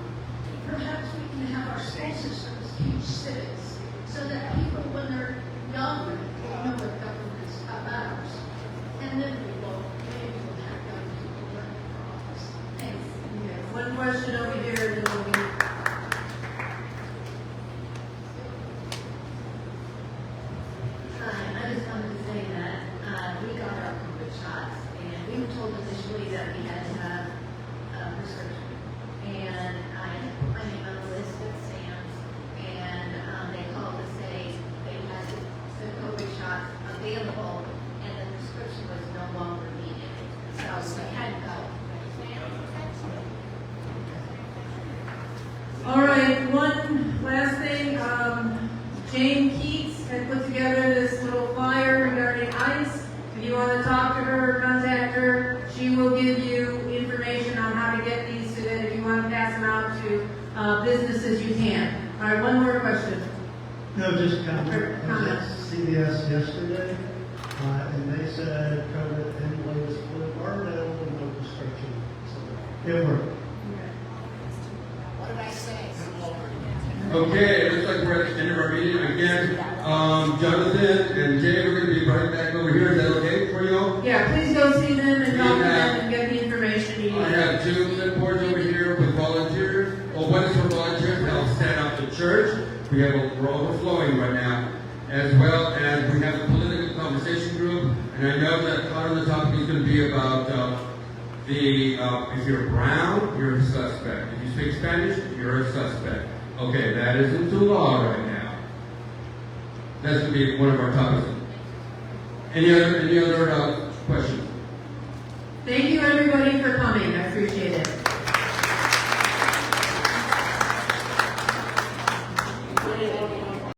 [SPEAKER 6] perhaps we can have our school systems teach civics so that people, when they're young, will know what government's about. And then maybe we'll have young people running for office. Thanks.
[SPEAKER 2] Okay, one question over here, and then we'll be.
[SPEAKER 18] Hi, I just wanted to say that we got our COVID shots, and we were told initially that we had to have a prescription. And I put my name on the list with Sam's, and they called to say they had the COVID shots available, and the prescription was no longer needed. So we had to go.
[SPEAKER 2] All right, one last thing. Jane Keats had put together this little flyer regarding ICE. If you want to talk to her, contact her. She will give you information on how to get these so that if you want to pass them out to businesses, you can. All right, one more question.
[SPEAKER 19] No, just comment. I was
[SPEAKER 2] Comment.
[SPEAKER 19] at CVS yesterday, and they said COVID anyway was fully available, no prescription. So it worked.
[SPEAKER 11] What did I say?
[SPEAKER 10] Okay, it looks like we're at the end of our meeting. Again, Jonathan and Jay, we're going to be right back over here. Is that okay for you all?
[SPEAKER 2] Yeah, please go see them and talk to them and get the information you need.
[SPEAKER 10] I have two clipboards over here with volunteers. Well, one is for volunteers to help set up the church. We're overflowing right now. As well as we have a political conversation group. And I know that part of the topic is going to be about if you're brown, you're a suspect. If you speak Spanish, you're a suspect. Okay, that is into law right now. That's going to be one of our topics. Any other questions?
[SPEAKER 2] Thank you everybody for coming. I appreciate it.